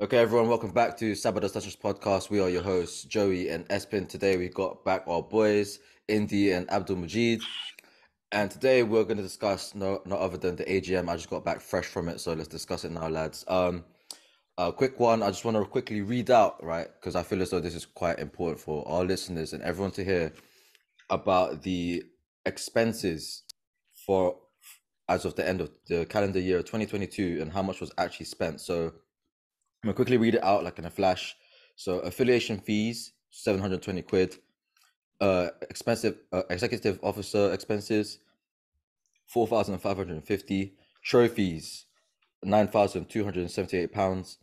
Okay, everyone, welcome back to Sabado podcast. We are your hosts, Joey and Espin. Today we got back our boys, Indy and Abdul Majid. And today we're going to discuss no other than the AGM. I just got back fresh from it, so let's discuss it now, lads. A quick one. I just want to quickly read out, right, because I feel as though this is quite important for our listeners and everyone to hear about the expenses for as of the end of the calendar year 2022 and how much was actually spent. So I'm gonna quickly read it out like in a flash. So affiliation fees, 720 quid. Executive officer expenses, 4,550. Trophies, £9,278.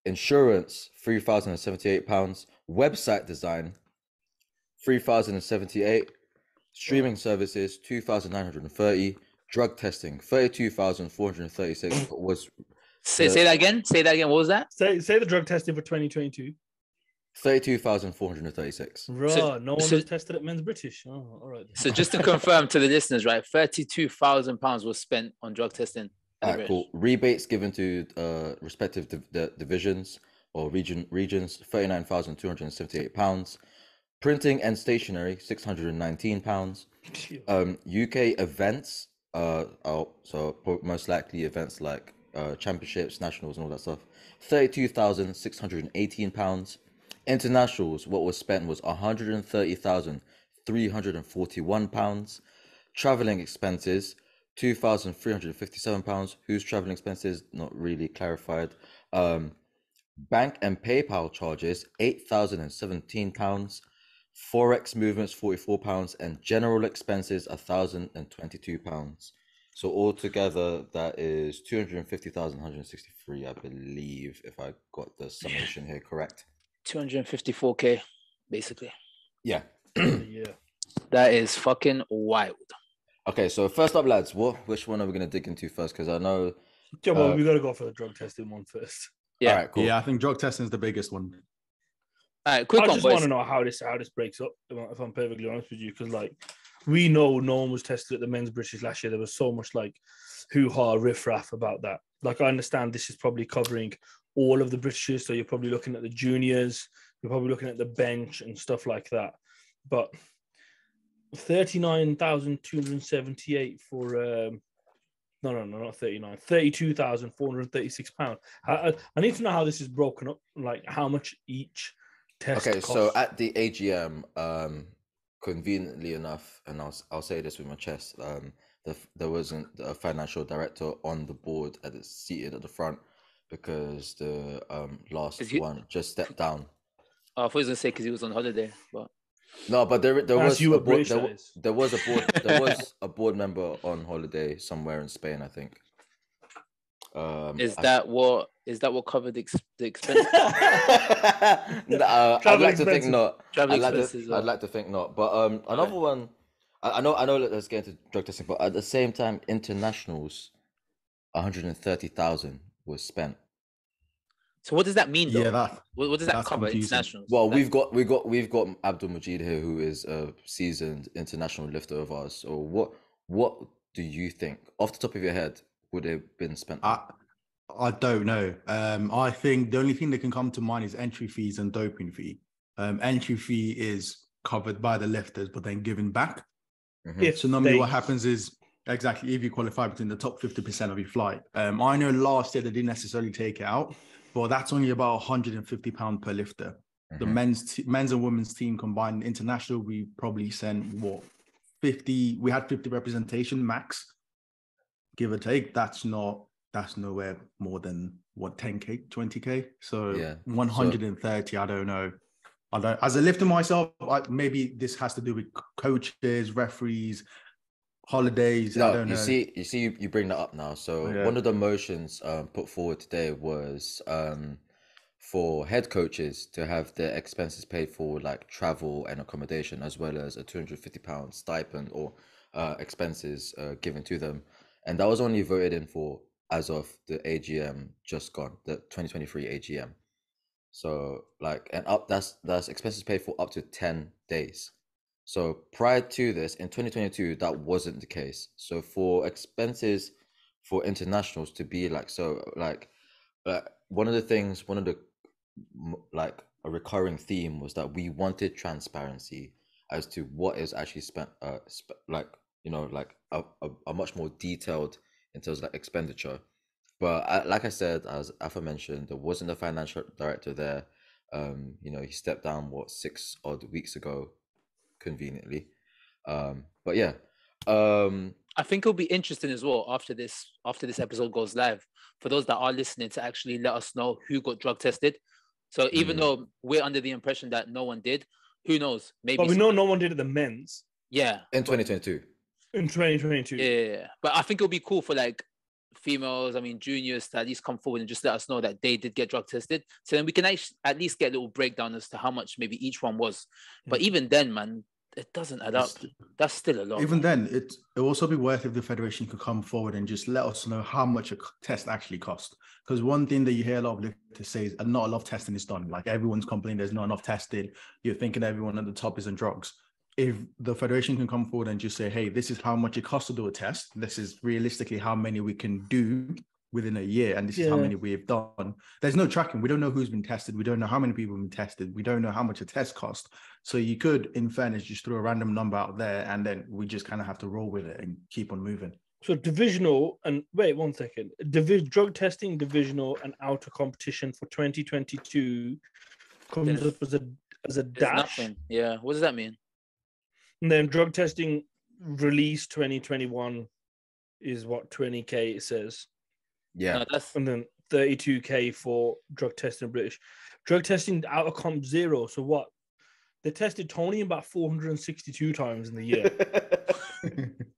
Insurance, £3,078. Website design, 3,078. Streaming services, 2,930. Drug testing, 32,436 was Say that again. Say that again. What was that? Say the drug testing for 2022. 32,436. Right, no one was tested at Men's British. Oh, all right. So just to confirm to the listeners, right, £32,000 was spent on drug testing. All right, cool. Rebates given to respective divisions or regions, £39,278. Printing and stationery, £619. UK events, so most likely events like championships, nationals, and all that stuff, £32,618. Internationals, what was spent was £130,341. Traveling expenses, £2,357. Whose traveling expenses? Not really clarified. Bank and PayPal charges, £8,017. Forex movements, £44, and general expenses, £1,022. So altogether, that is 250,163, I believe, if I got the summation here correct. 254K, basically. Yeah. Yeah. That is fucking wild. Okay, so first up, lads, which one are we going to dig into first? Because I know... Yeah, well, we got to go for the drug testing one first. Yeah. All right, cool. Yeah, I think drug testing is the biggest one. All right, quick I one, just boys. want to know how this breaks up, if I'm perfectly honest with you, because like we know no one was tested at the Men's British last year. There was so much like hoo-ha, riff-raff about that. Like I understand this is probably covering all of the Britishes, so you're probably looking at the juniors, you're probably looking at the bench and stuff like that. But 39,278 for no, not 39, 32,436 pounds. I need to know how this is broken up, like how much each test Okay, costs. so at the AGM, conveniently enough, and I'll say this with my chest, there wasn't a financial director on the board seated at the front because the last one just stepped down. Oh, I thought he was gonna say because he was on holiday, but no, but there was you a a board, British, there was a board there was a board member on holiday somewhere in Spain, I think. is that what covered the expense? I'd like to think not. Travel I'd expenses. like to think not. But another one. I know. Let's get into drug testing, but at the same time, internationals, 130,000 was spent. So what does that mean, though? Yeah, what does that that's cover? confusing. Internationals. Well, we've got Abdul Majid here, who is a seasoned international lifter of ours. So what do you think, off the top of your head, would have been spent on? I don't know. I think the only thing that can come to mind is entry fees and doping fee. Entry fee is covered by the lifters, but then given back. Mm-hmm. So normally what happens is, exactly, if you qualify between the top 50% of your flight. I know last year they didn't necessarily take it out, but that's only about £150 per lifter. Mm-hmm. The men's and women's team combined international, we probably sent 50. We had 50 representation max, give or take. That's nowhere more than 10K, 20K. So yeah. 130. I don't know. As a lifter myself, maybe this has to do with coaches, referees, holidays. No, I don't know. You bring that up now. So yeah. One of the motions put forward today was for head coaches to have their expenses paid for, like travel and accommodation, as well as a £250 stipend or expenses given to them, and that was only voted in for as of the AGM just gone, the 2023 AGM. So like, and that's expenses paid for up to 10 days. So prior to this, in 2022, that wasn't the case. So for expenses for internationals to be like, so like one of the things, like a recurring theme was that we wanted transparency as to what is actually spent, like, you know, like a much more detailed in terms of like expenditure. But like I said, as aforementioned, there wasn't a financial director there. You know, he stepped down 6 odd weeks ago, conveniently. But yeah, I think it'll be interesting as well after this episode goes live for those that are listening to actually let us know who got drug tested. So even though we're under the impression that no one did, who knows? Maybe. But we know no one did at the men's. Yeah. In 2022. In 2022. Yeah. But I think it'll be cool for like females, juniors, to at least come forward and just let us know that they did get drug tested. So then we can at least get a little breakdown as to how much maybe each one was. But even then, man, it doesn't add up. That's still a lot. Even then, it'll also be worth if the federation could come forward and just let us know how much a test actually cost. Because one thing that you hear a lot of lifters say is not a lot of testing is done. Like everyone's complaining there's not enough testing. You're thinking everyone at the top is on drugs. If the federation can come forward and just say, hey, this is how much it costs to do a test. This is realistically how many we can do within a year, and this is how many we have done. There's no tracking. We don't know who's been tested. We don't know how many people have been tested. We don't know how much a test cost. So you could, in fairness, just throw a random number out there, and then we just kind of have to roll with it and keep on moving. So divisional and wait 1 second. Drug testing divisional and outer competition for 2022 comes up as a dash. Nothing. Yeah. What does that mean? And then drug testing release 2021 is what 20K it says. Yeah. No, and then 32K for drug testing British. Drug testing out of comp 0. So what? They tested Tony about 462 times in the year.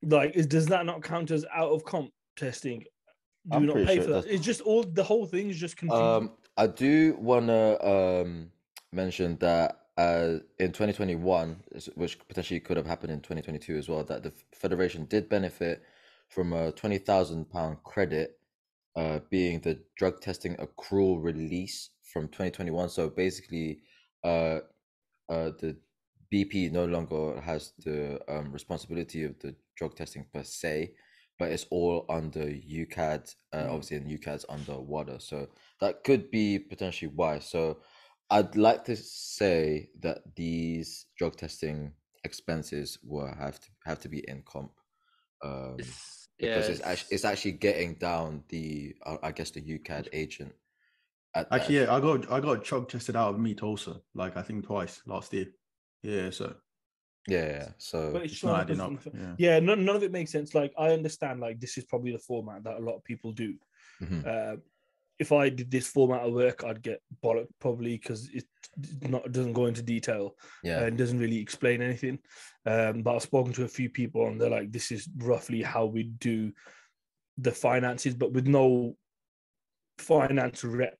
Like, does that not count as out of comp testing? Do you not pay for that? It's just the whole thing is just confusing. I do want to mention that in 2021, which potentially could have happened in 2022 as well, that the federation did benefit from a £20,000 credit, being the drug testing accrual release from 2021. So basically, the BP no longer has the responsibility of the drug testing per se, but it's all under UCAD. Obviously, and UCAD's under WADA, so that could be potentially why. So I'd like to say that these drug testing expenses will have to be in comp, because it's actually getting down the I guess the UCAD agent. Actually, yeah, I got drug tested out of meat also, like I think twice last year. Yeah, so so but it's not adding up. None of it makes sense. Like, I understand, like, this is probably the format that a lot of people do. If I did this format of work, I'd get bollocked probably because it doesn't go into detail and doesn't really explain anything. But I've spoken to a few people and they're like, this is roughly how we do the finances, but with no finance rep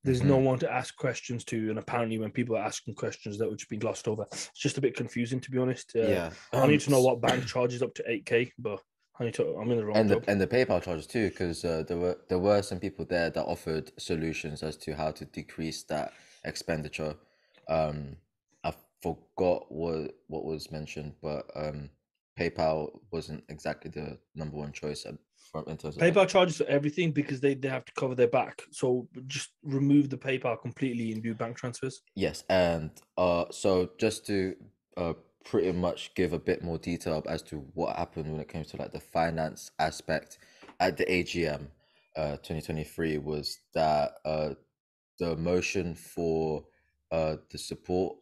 there's no one to ask questions to, and apparently when people are asking questions that would just be glossed over. It's just a bit confusing, to be honest. I need to know what bank charges up to 8K, but I'm in the wrong job. And the PayPal charges too, because there were some people there that offered solutions as to how to decrease that expenditure. I forgot what was mentioned, but PayPal wasn't exactly the number one choice in terms of PayPal charges for everything because they have to cover their back. So just remove the PayPal completely and do bank transfers. Yes, and so just to pretty much give a bit more detail as to what happened when it came to like the finance aspect at the AGM 2023 was that the motion for the support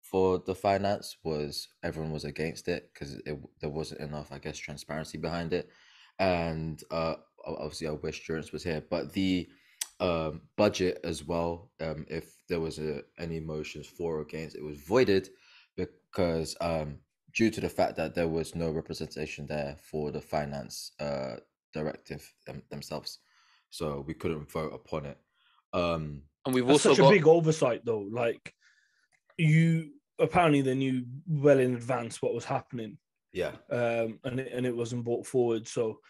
for the finance was everyone was against it because there wasn't enough, I guess, transparency behind it. And obviously I wish Durance was here, but the budget as well, if there was any motions for or against, it was voided because due to the fact that there was no representation there for the finance directive themselves, so we couldn't vote upon it. And we've That's also such a big oversight though. Like, you apparently they knew well in advance what was happening. Yeah. And it wasn't brought forward. So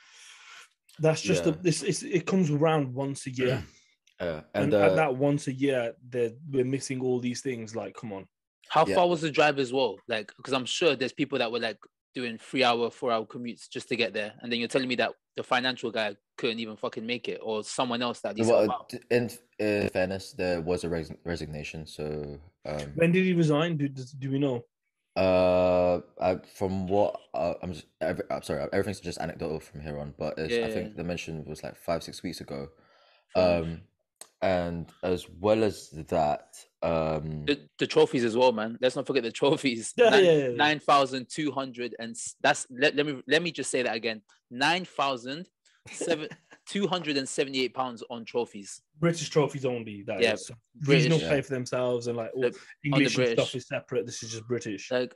that's just it comes around once a year. And at that once a year, we're missing all these things. Like, come on. How far was the drive as well? Like, because I'm sure there's people that were like doing 3-hour, 4-hour commutes just to get there. And then you're telling me that the financial guy couldn't even fucking make it, or someone else that he's Well, in fairness, there was a resignation. So, When did he resign? Do we know? from what I'm sorry, everything's just anecdotal from here on. But I think the mention was like 5-6 weeks ago. And as well as that, the trophies as well, man. Let's not forget the trophies. 9,200, and that's let me just say that again. 9,278 pounds on trophies. British trophies only. That Yeah, is. British, Regional pay for themselves, and like all English and stuff is separate. This is just British. Like,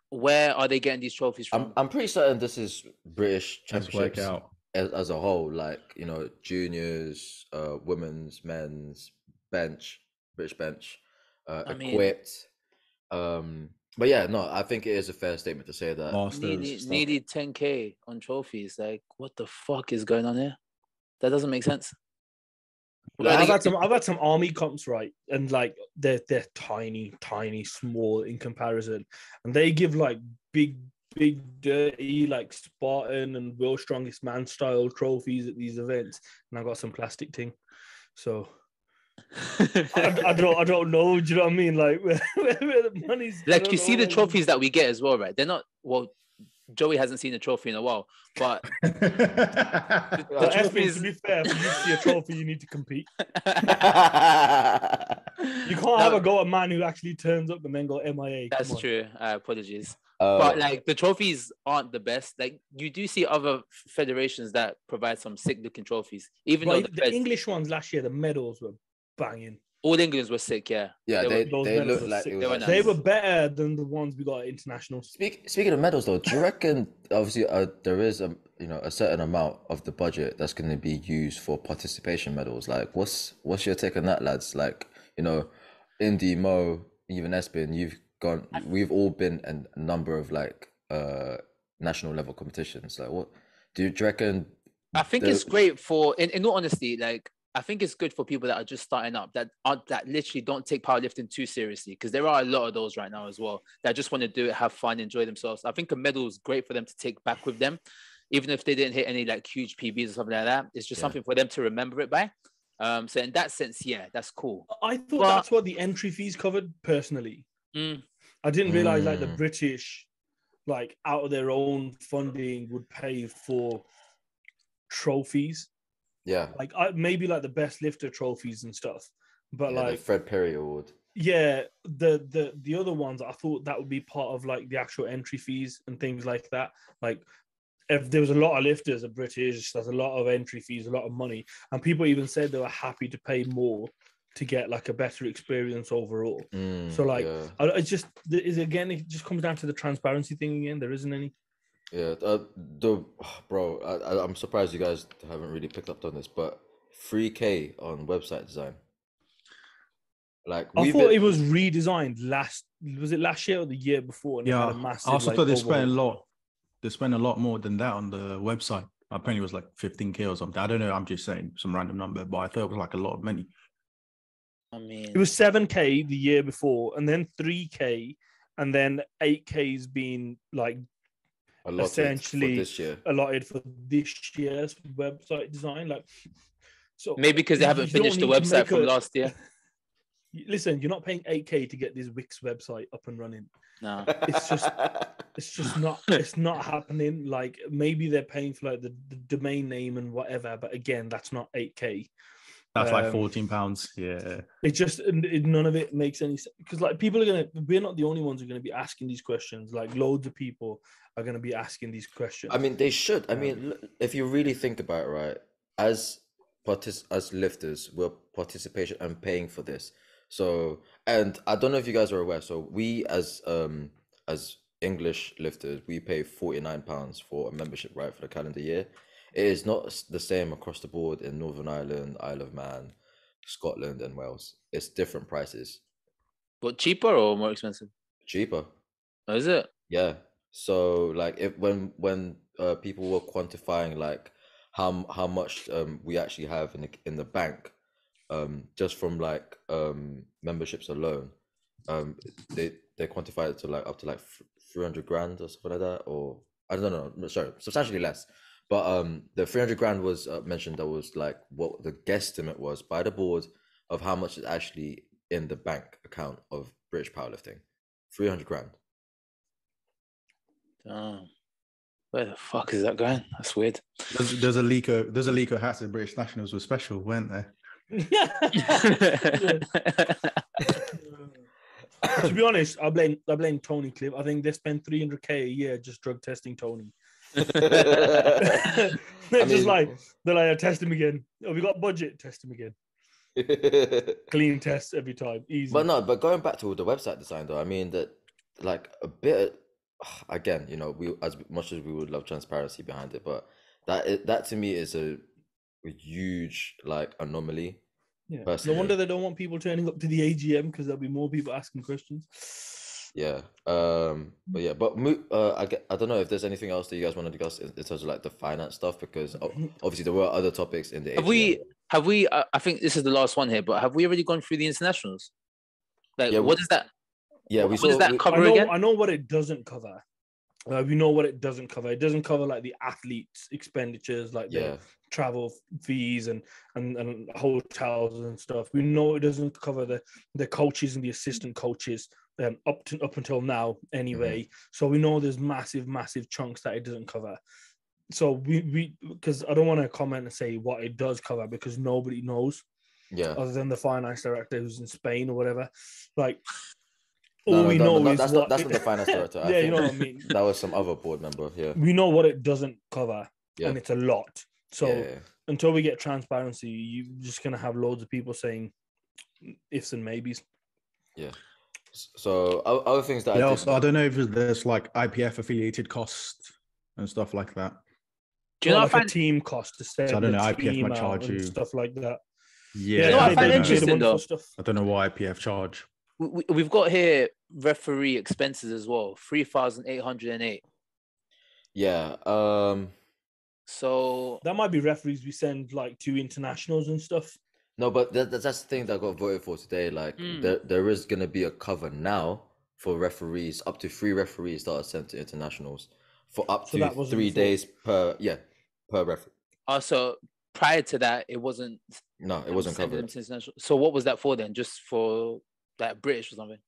where are they getting these trophies from? I'm pretty certain this is British Let's championships work out. as a whole, like, you know, juniors, women's, men's, bench, British bench, equipped. But yeah, no, I think it is a fair statement to say that nearly 10K on trophies. Like, what the fuck is going on here? That doesn't make sense. I've had some army comps, right, and like they're tiny, small in comparison, and they give like big, dirty, like Spartan and World's Strongest Man style trophies at these events, and I got some plastic thing, so I don't know. Do you know what I mean? Like where the money's like, you see the trophies that we get as well, right? They're not Joey hasn't seen a trophy in a while, but the trophies, to be fair, for you to see a trophy, you need to compete. You can't have a go at man who actually turns up and then go MIA. That's true. Apologies. But like, the trophies aren't the best. Like, you do see other federations that provide some sick looking trophies. Even though the English ones last year, the medals were banging. All England's were sick, yeah. Yeah, they looked like they were better than the ones we got at internationals. Speaking of medals, though, do you reckon obviously there is a certain amount of the budget that's going to be used for participation medals? Like, what's your take on that, lads? Like, you know, Indy, Mo, even Espin, we've all been in a number of like national level competitions. Like, what do you reckon? I think it's great for, in all honesty, like, I think it's good for people that are just starting up, that literally don't take powerlifting too seriously, because there are a lot of those right now as well that just want to do it, have fun, enjoy themselves. I think a medal is great for them to take back with them, even if they didn't hit any like huge PBs or something like that. It's just something for them to remember it by. So in that sense, yeah, that's cool. I thought that's what the entry fees covered personally. I didn't realize like the British, like out of their own funding, would pay for trophies. Yeah, like maybe like the best lifter trophies and stuff, but like the Fred Perry Award. Yeah, the other ones, I thought that would be part of like the actual entry fees and things like that. Like, if there was a lot of lifters at British, there's a lot of entry fees, a lot of money, and people even said they were happy to pay more to get like a better experience overall. So like, it just comes down to the transparency thing again. There isn't any. Yeah, I'm surprised you guys haven't really picked up on this, but 3K on website design. Like, I thought it was redesigned last year or the year before? And yeah, had a massive, I also thought they spent a overhaul. lot. They spent a lot more than that on the website. Apparently, it was like 15K or something. I don't know. I'm just saying some random number, but I thought it was like a lot of money. I mean, it was 7K the year before, and then 3K, and then 8K's been like essentially allotted for this year's website design. Like, so maybe because they haven't finished the website from last year. Listen, you're not paying 8K to get this Wix website up and running. No, it's just not. It's not happening. Like, maybe they're paying for like the domain name and whatever, but again, that's not 8K. That's like £14. Yeah. It just none of it makes any sense, because like we're not the only ones who are gonna be asking these questions. Like, loads of people are gonna be asking these questions. I mean, they should. I mean, if you really think about it, right, as lifters, we're participation and paying for this. So, and I don't know if you guys are aware. So we as English lifters, we pay £49 for a membership, right, for the calendar year. It is not the same across the board in Northern Ireland, Isle of Man, Scotland, and Wales. It's different prices. But cheaper or more expensive? Cheaper. Oh, is it? Yeah. So like, when people were quantifying like how much we actually have in the bank, just from like memberships alone, they quantified it to like up to like 300 grand or something like that, or I don't know, sorry, substantially less. But the 300 grand was mentioned. That was like what the guesstimate was by the board of how much is actually in the bank account of British powerlifting. 300 grand. Where the fuck is that going? That's weird. There's a leaker hats at British Nationals were special, weren't there? To be honest, I blame Tony Cliff. I think they spend 300k a year just drug testing Tony. They're like, test him again. Oh, we got budget, test him again. Clean tests every time, easy. But going back to the website design though, I mean that like a bit again, you know, we as much as we would love transparency behind it, but that to me is a huge like anomaly. Yeah. No wonder they don't want people turning up to the AGM because there'll be more people asking questions. Yeah. I don't know if there's anything else that you guys want to discuss in terms of like the finance stuff, because obviously there were other topics in the AGM. Have we I think this is the last one here, but have we already gone through the internationals? Like, Yeah, what is that? Yeah, What does that cover again? I know what it doesn't cover. We know what it doesn't cover. It doesn't cover like the athletes' expenditures, like their travel fees and hotels and stuff. We know it doesn't cover the coaches and the assistant coaches up until now anyway. Mm-hmm. So we know there's massive chunks that it doesn't cover. So we because I don't want to comment and say what it does cover because nobody knows. Yeah. Other than the finance director who's in Spain or whatever. Like that's not the finance director. Yeah, you know what I mean. That was some other board member. Yeah. We know what it doesn't cover, and it's a lot. So Yeah. until we get transparency, you're just gonna have loads of people saying ifs and maybes. Yeah. So other things that I don't know if there's like IPF affiliated costs and stuff like that. Do you know like a team cost to say? So I don't know. IPF might charge you stuff like that. Yeah, You know what I find interesting though? I don't know what IPF charge. We've got here referee expenses as well, 3,808. Yeah. So that might be referees we send like to internationals and stuff. No, but that's the thing that got voted for today. Like there is gonna be a cover now for referees, up to 3 referees that are sent to internationals for up to 3 days per referee. So prior to that, it wasn't. No, it wasn't covered. So what was that for then? Just for that British or something?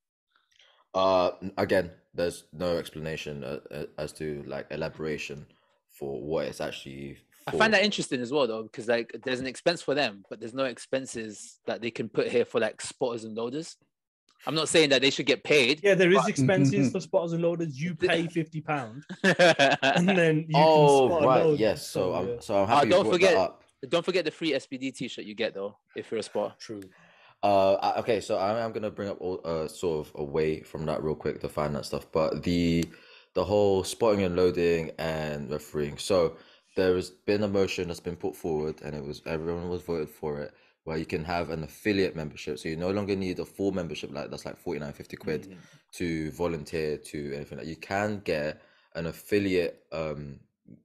Again, there's no explanation as to like elaboration for what it's actually for. I find that interesting as well though, because like there's an expense for them, but there's no expenses that they can put here for like spotters and loaders. I'm not saying that they should get paid. Yeah, there is expenses for spotters and loaders. You pay £50, and then you can spot right, load. yes. So I'm happy you brought that up. Don't forget the free SBD t-shirt you get though if you're a spotter. True. Okay, so I'm gonna bring up all sort of away from that real quick, the finance stuff, but the whole spotting and loading and refereeing. So there has been a motion that's been put forward, and everyone was voted for it, where you can have an affiliate membership. So you no longer need a full membership, like that's like 49, 50 quid to volunteer to anything. Like you can get an affiliate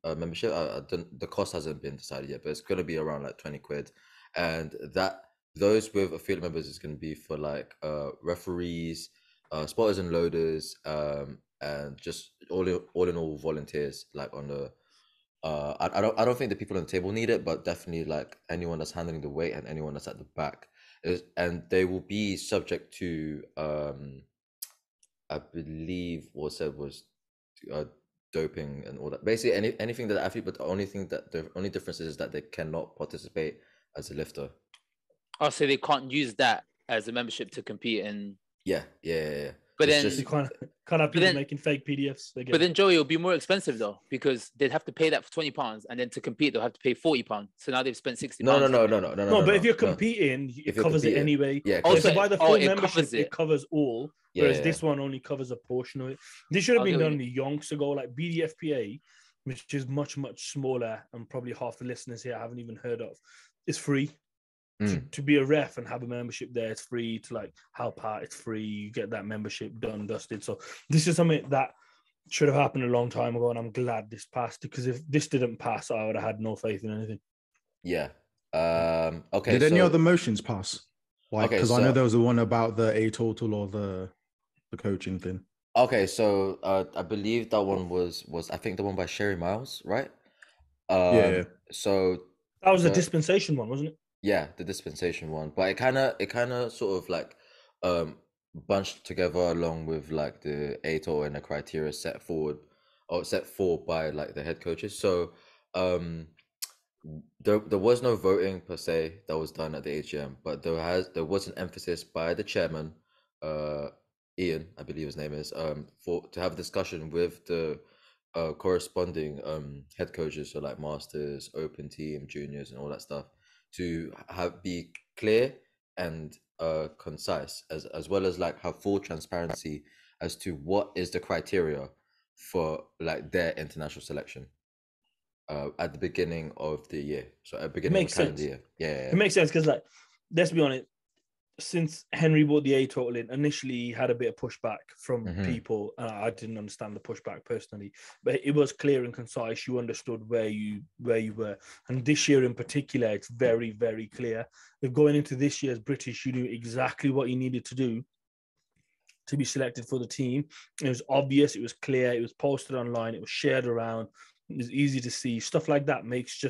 membership. The cost hasn't been decided yet, but it's gonna be around like 20 quid, and those with affiliate members is going to be for like referees, spotters and loaders, and just all in all volunteers. Like on the, I don't think the people on the table need it, but definitely like anyone that's handling the weight and anyone that's at the back and they will be subject to, I believe what said was, doping and all that. Basically, anything that the athlete, but the only difference is that they cannot participate as a lifter. Oh, so they can't use that as a membership to compete in. Yeah. But it's then you can't have people making fake PDFs. But then Joey, it'll be more expensive though, because they'd have to pay that for £20, and then to compete they'll have to pay £40. So now they've spent £60. No. But if you're competing, it covers it anyway. Yeah. Also, so by the full membership, it covers all. Whereas this one only covers a portion of it. This should have been done yonks ago, like BDFPA, which is much smaller, and probably half the listeners here I haven't even heard of. It's free. To be a ref and have a membership there, it's free. To like help out, it's free. You get that membership done, dusted. So this is something that should have happened a long time ago, and I'm glad this passed, because if this didn't pass, I would have had no faith in anything. Yeah. Okay. Did any other motions pass? Like, because I know there was the one about the A total or the coaching thing. Okay, so I believe that one was I think the one by Sherry Miles, right? Yeah. So That was the the dispensation one, wasn't it? yeah, the dispensation one, but it kind of sort of like um bunched together along with like the ATO and the criteria set forward or set forward by like the head coaches. So um there was no voting per se that was done at the AGM, but there was an emphasis by the chairman, uh Ian, I believe his name is, for to have a discussion with the corresponding head coaches, so like masters, open team, juniors, and all that stuff, to have be clear and concise, as well as like have full transparency as to what is the criteria for like their international selection at the beginning of the year. So at the It beginning of the makes calendar sense. year. Yeah. It makes sense because, like, let's be honest. Since Henry brought the A total in, initially he had a bit of pushback from people, and I didn't understand the pushback personally. But it was clear and concise. You understood where you were, and this year in particular, it's very, very clear. If going into this year's British, you knew exactly what you needed to do to be selected for the team. It was obvious. It was clear. It was posted online. It was shared around. It was easy to see. Stuff like that makes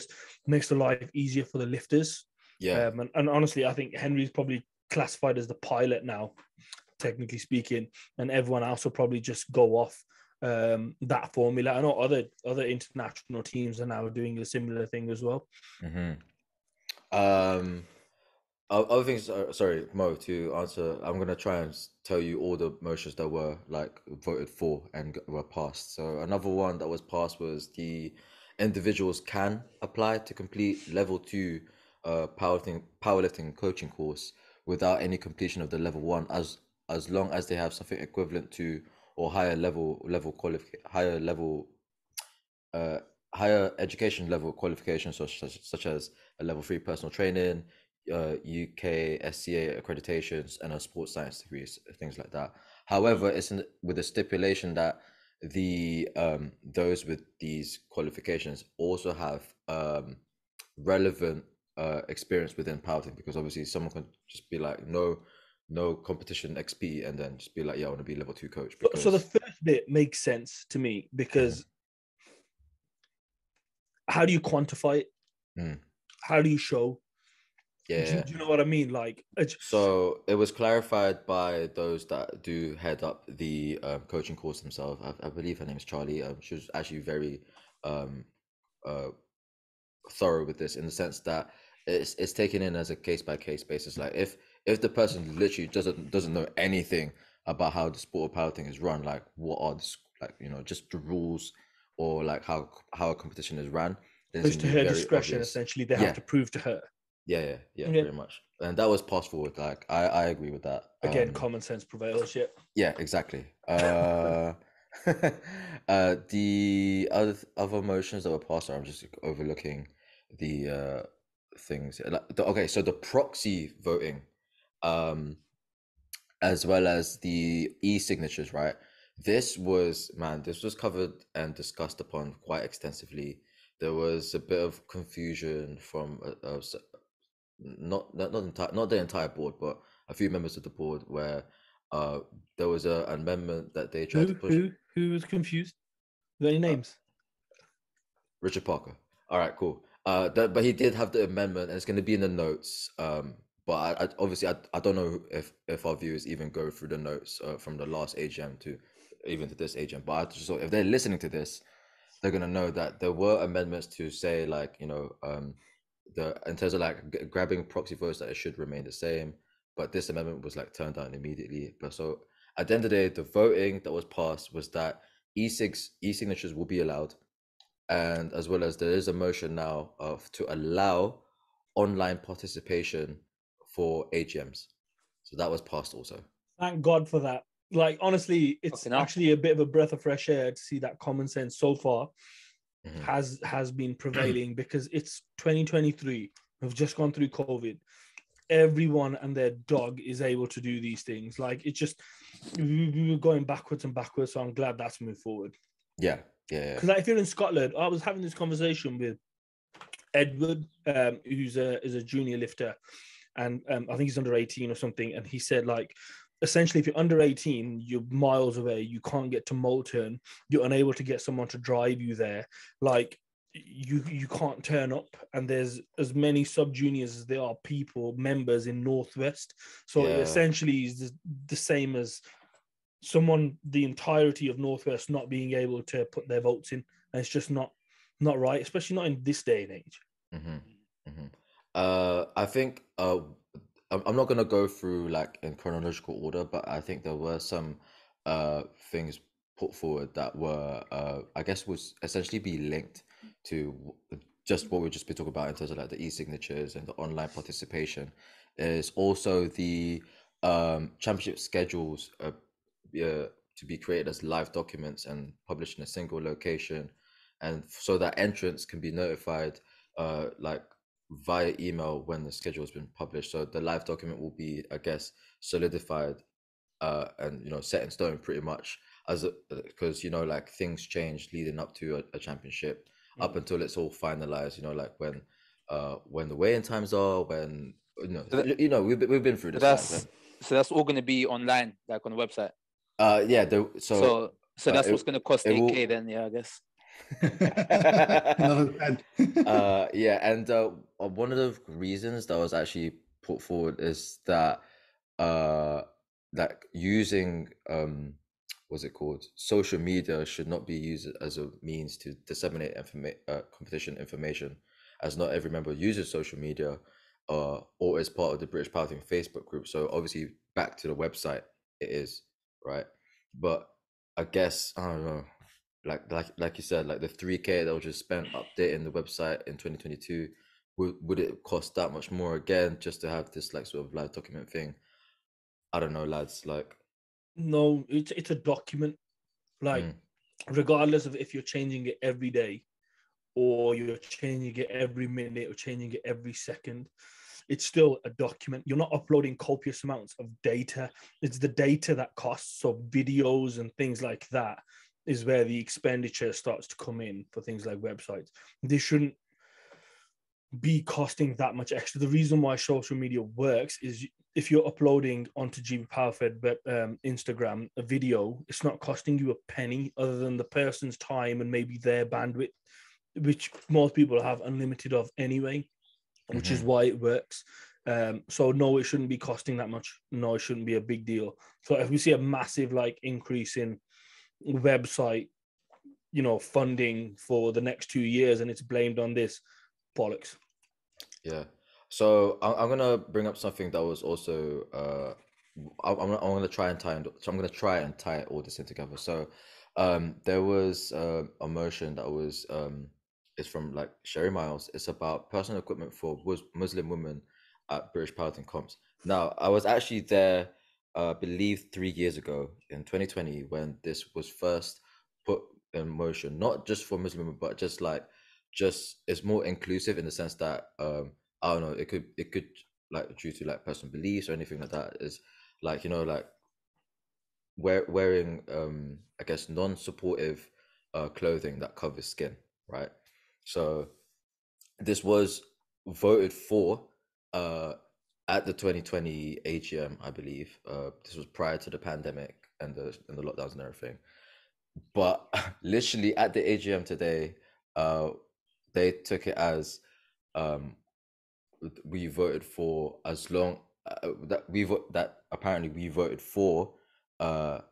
the life easier for the lifters. Yeah. And honestly, I think Henry's probably classified as the pilot now, technically speaking, and everyone else will probably just go off that formula. I know other international teams are now doing a similar thing as well. Um Other things, sorry, Mo, to answer, I'm gonna try and tell you all the motions that were like voted for and were passed. So another one that was passed was the individuals can apply to complete level 2 powerlifting coaching course without any completion of the level 1, as long as they have something equivalent to or higher level uh, higher education level qualifications, such as a level 3 personal training, UK SCA accreditations, and a sports science degrees, things like that. However, it's with the stipulation that the those with these qualifications also have relevant experience within powerlifting, because obviously someone can just be like no competition XP and then just be like, yeah, I want to be level 2 coach. Because So the first bit makes sense to me, because how do you quantify it? How do you show? Yeah. Do you know what I mean? Like, so it was clarified by those that do head up the coaching course themselves. I believe her name is Charlie. She was actually very uh, thorough with this, in the sense that it's taken in as a case by case basis. Like if the person literally doesn't know anything about how the sport of powerlifting is run, like what are the, like, just the rules, or like how a competition is run, then it's it's gonna to be her very discretion. obvious. Essentially, they Yeah. have to prove to her. Yeah, Yeah. pretty much. And that was passed forward. Like I agree with that. Again, common sense prevails. Yeah, exactly. The other motions that were passed, I'm just overlooking the things. Okay, so the proxy voting, as well as the e-signatures, right? This was covered and discussed upon quite extensively. There was a bit of confusion from not the entire board, but a few members of the board, where there was an amendment that they tried to push. Who was confused? Are there any names? Richard Parker. All right, cool. But he did have the amendment, and it's going to be in the notes. But obviously I don't know if our viewers even go through the notes from the last AGM to even to this AGM. But I just thought if they're listening to this, they're gonna know that there were amendments to say, like, in terms of like grabbing proxy votes, that it should remain the same. But this amendment was like turned down immediately. But so at the end of the day, the voting that was passed was that e-signatures will be allowed, and as well as there is a motion now to allow online participation for AGMs. So that was passed also. Thank God for that. Like, honestly, it's actually a bit of a breath of fresh air to see that common sense so far has been prevailing, because it's 2023. We've just gone through COVID. Everyone and their dog is able to do these things. Like, it's just, we were going backwards and backwards. So I'm glad that's moved forward. Yeah. Because like, if you're in Scotland, I was having this conversation with Edward, who's a junior lifter, and I think he's under 18 or something. And he said, like, essentially, if you're under 18, you're miles away. You can't get to Moulton. You're unable to get someone to drive you there. Like, you can't turn up, and there's as many sub juniors as there are people members in Northwest. So it essentially is the same as the entirety of Northwest not being able to put their votes in, and it's just not right, especially not in this day and age. I think I'm not gonna go through like in chronological order, but I think there were some things put forward that were I guess was essentially be linked to just what we've just been talking about in terms of like the e-signatures and the online participation. Is also the championship schedules to be created as live documents and published in a single location, and so that entrants can be notified like via email when the schedule has been published. So the live document will be, I guess, solidified and set in stone pretty much, as because like things change leading up to a championship up until it's all finalized. Like when the weigh-in times are, when we've been through this. So that's all going to be online, like on the website. Yeah. So that's what's going to cost 8K then, yeah, I guess. Yeah, and one of the reasons that was actually put forward is that using what's it called, social media should not be used as a means to disseminate competition information, as not every member uses social media or is part of the British Powerlifting Facebook group. So obviously back to the website it is, right? But I guess I don't know, like you said, like the 3K that was just spent updating the website in 2022, would it cost that much more again just to have this like sort of live document thing? I don't know, lads. Like, no, it's a document. Like, regardless of if you're changing it every day or you're changing it every minute or changing it every second, it's still a document. You're not uploading copious amounts of data. It's the data that costs. So videos and things like that is where the expenditure starts to come in for things like websites. They shouldn't be costing that much extra. The reason why social media works is if you're uploading onto GB Powerfed Instagram a video, it's not costing you a penny other than the person's time and maybe their bandwidth, which most people have unlimited of anyway, which is why it works. So no, it shouldn't be costing that much. No, it shouldn't be a big deal. So if we see a massive like increase in website, funding for the next 2 years and it's blamed on this, bollocks. Yeah. So I'm gonna bring up something that was also I'm gonna try and tie all this in together. So there was a motion that was it's from like Sherry Miles. It's about personal equipment for Muslim women at British Powerlifting comps. Now I was actually there I believe 3 years ago in 2020 when this was first put in motion, not just for Muslim women, but just it's more inclusive in the sense that I don't know, it could like due to like personal beliefs or anything like that, is like like wearing I guess non-supportive clothing that covers skin, right? So this was voted for at the 2020 AGM, I believe. This was prior to the pandemic and the lockdowns and everything. But literally at the AGM today, they took it as we voted for, as long that apparently we voted for to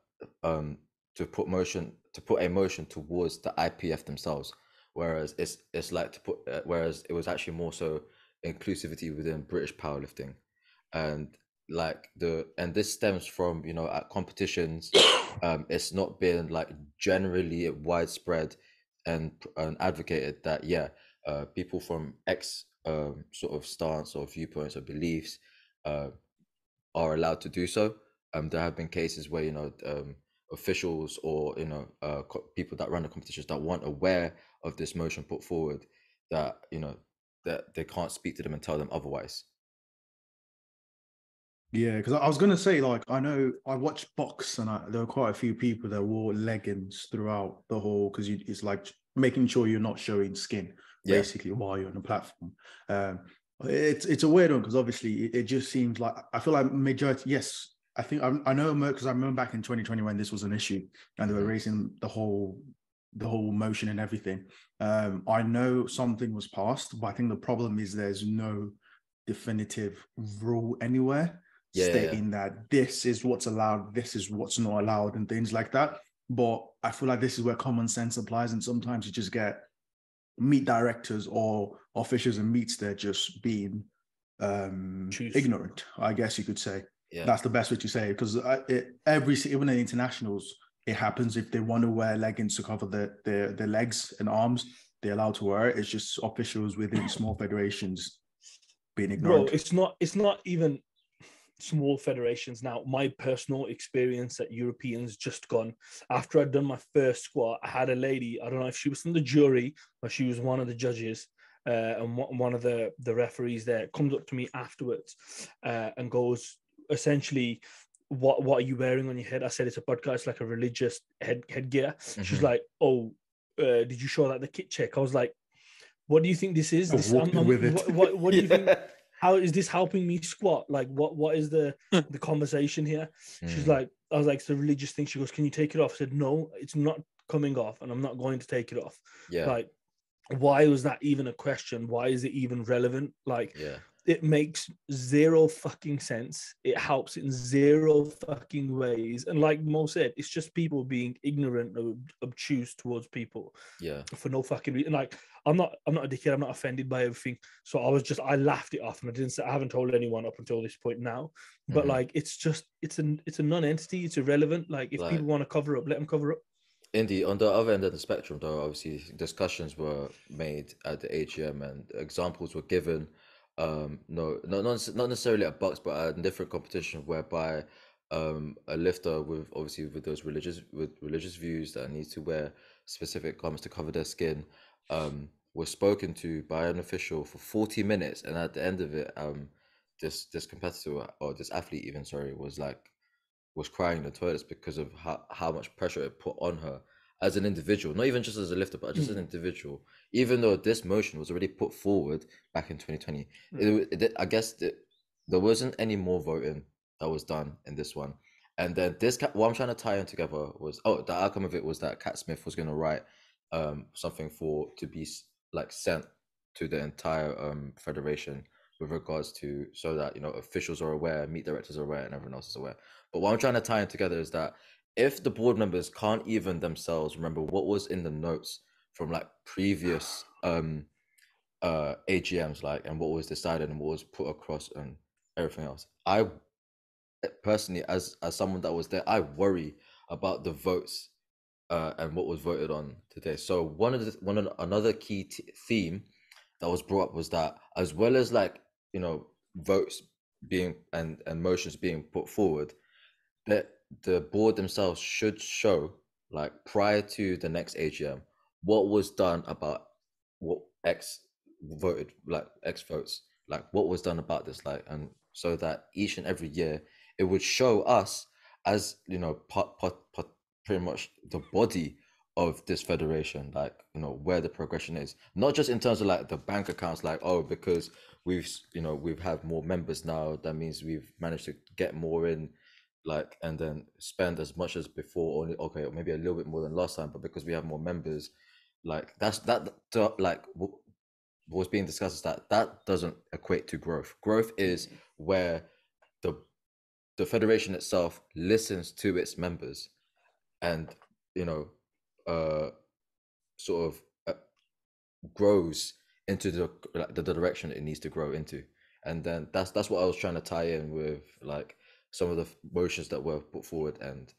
put a motion towards the IPF themselves, whereas it's like to put whereas it was actually more so inclusivity within British powerlifting, and this stems from at competitions it's not been like generally widespread and advocated that people from X sort of stance or viewpoints or beliefs are allowed to do so. There have been cases where officials or people that run the competitions that weren't aware of this motion put forward, that that they can't speak to them and tell them otherwise. Yeah, because I was going to say, like, I know I watched box and there were quite a few people that wore leggings throughout the whole, because it's like making sure you're not showing skin basically while you're on the platform. It's a weird one because obviously it just seems like, I feel like majority, yes, I think I know because I remember back in 2020 when this was an issue and they were raising the whole the whole motion and everything. I know something was passed, but I think the problem is there's no definitive rule anywhere stating that this is what's allowed, this is what's not allowed, and things like that. But I feel like this is where common sense applies, and sometimes you just get meat directors or officials in meats they're just being ignorant, I guess you could say. Yeah. That's the best way to say it, because even in internationals, it happens. If they want to wear leggings to cover their legs and arms, they're allowed to wear it. It's just officials within small federations being ignorant. Bro, it's not even small federations now. My personal experience at Europeans just gone. After I'd done my first squat, I had a lady, I don't know if she was from the jury or she was one of the judges, and one of the referees there comes up to me afterwards and goes, essentially, what are you wearing on your head? I said, it's a podcast, it's like a religious headgear. Mm-hmm. She's like, oh, did you show that the kit check? I was like, what do you think this is? What do you think? How is this helping me squat? Like, what is the conversation here? She's like, I was like, it's a religious thing. She goes, can you take it off? I said, no, it's not coming off, and I'm not going to take it off. Yeah. Like, why was that even a question? Why is it even relevant? Like, it makes zero fucking sense. It helps in zero fucking ways. And like Mo said, it's just people being ignorant or obtuse towards people. Yeah. For no fucking reason. Like, I'm not a dickhead. I'm not offended by everything. So I laughed it off, and I haven't told anyone up until this point now. But like, it's a non-entity. It's irrelevant. Like, if people want to cover up, let them cover up. Indeed, on the other end of the spectrum, though, obviously discussions were made at the AGM and examples were given. Not necessarily at Bucks, but at a different competition whereby a lifter with those religious views that needs to wear specific garments to cover their skin was spoken to by an official for 40 minutes, and at the end of it, this competitor, or this athlete even, was crying in the toilets because of how much pressure it put on her as an individual, not even just as a lifter, but just as an individual, even though this motion was already put forward back in 2020. I guess there wasn't any more voting that was done in this one. And then what I'm trying to tie in together was, the outcome of it was that Cat Smith was going to write something to be like sent to the entire federation with regards to, so that, officials are aware, meet directors are aware, and everyone else is aware. But what I'm trying to tie in together is that if the board members can't even themselves remember what was in the notes from like previous AGMs, like, and what was decided and what was put across and everything else, I personally, as someone that was there, I worry about the votes and what was voted on today. So another key theme that was brought up was that, as well as like, votes being and motions being put forward, that the board themselves should show, like, prior to the next AGM, what was done about what X voted, like X votes, like what was done about this, like, and so that each and every year it would show us as, pretty much the body of this federation, like, where the progression is, not just in terms of like the bank accounts, like, because we've had more members now, that means we've managed to get more in, like, and then spend as much as before, or maybe a little bit more than last time, but because we have more members, like, like what was being discussed is that doesn't equate to growth. Growth is where the federation itself listens to its members and sort of grows into the direction it needs to grow into. And then that's what I was trying to tie in with, like, some of the motions that were put forward. And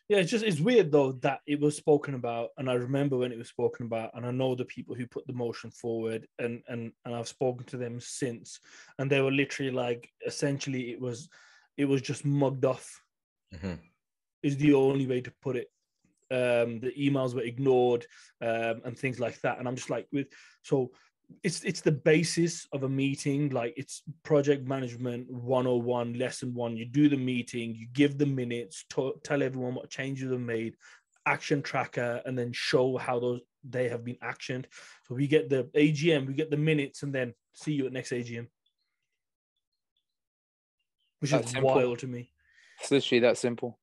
it's weird though that it was spoken about, and I remember when it was spoken about, and I know the people who put the motion forward, and I've spoken to them since, and they were literally like, essentially it was just mugged off, is the only way to put it. The emails were ignored, and things like that, and I'm just like, it's the basis of a meeting. Like, it's project management 101, lesson 1. You do the meeting, you give the minutes, tell everyone what changes are made, action tracker, and then show how they have been actioned. So we get the AGM, we get the minutes, and then see you at next AGM, which is wild to me. It's literally that simple.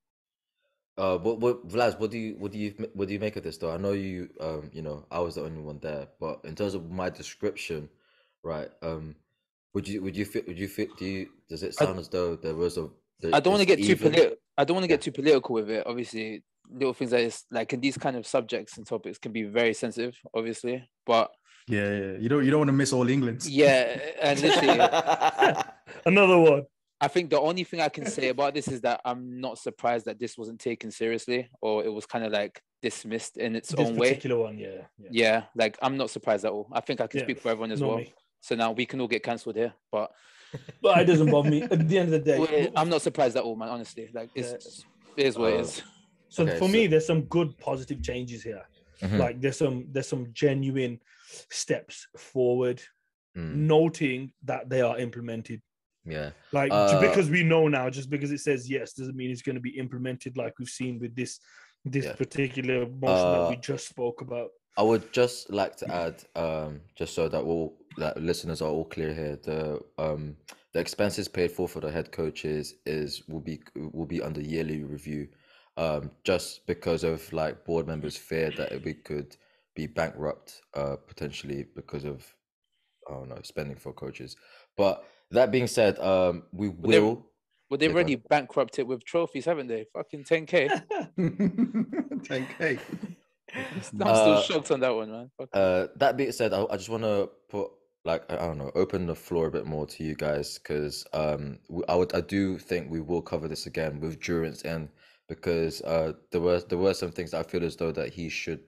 Vlad, what do you make of this though? I know you, you know, I was the only one there, but in terms of my description, right? Would you fit? Does it I, sound as though there was I don't want to it's get too even? political. I don't want to Yeah. get too political with it. Obviously, little things like this, like in these kind of subjects and topics, can be very sensitive. Obviously, but Yeah. You don't want to miss all England. yeah, and literally, Another one. I think the only thing I can say about this is that I'm not surprised that this wasn't taken seriously, or it was kind of like dismissed in its This own way. particular one, yeah. Yeah, like I'm not surprised at all. I think I can Yeah, speak for everyone as not well. me. So now we can all get cancelled here, but But it doesn't bother me. At the end of the day, I'm not surprised at all, man. Honestly, like it is what it is. So Okay, for me, there's some good positive changes here. Mhm. Like there's some genuine steps forward, noting that they are implemented. Yeah. Like because we know now, just because it says yes doesn't mean it's going to be implemented. Like we've seen with this Yeah. particular motion that we just spoke about. I would just like to add, just so that listeners are all clear here, the expenses paid for the head coaches will be under yearly review, just because of like board members' fear that we could be bankrupt, potentially because of, I don't know, spending for coaches. But that being said, we will. Well, they've Yeah, go already bankrupted with trophies, haven't they? Fucking 10K. 10K. I'm still shocked on that one, man. That being said, I just want to put, like, I don't know, open the floor a bit more to you guys, because I do think we will cover this again with Durance in, because there were some things that I feel as though that he should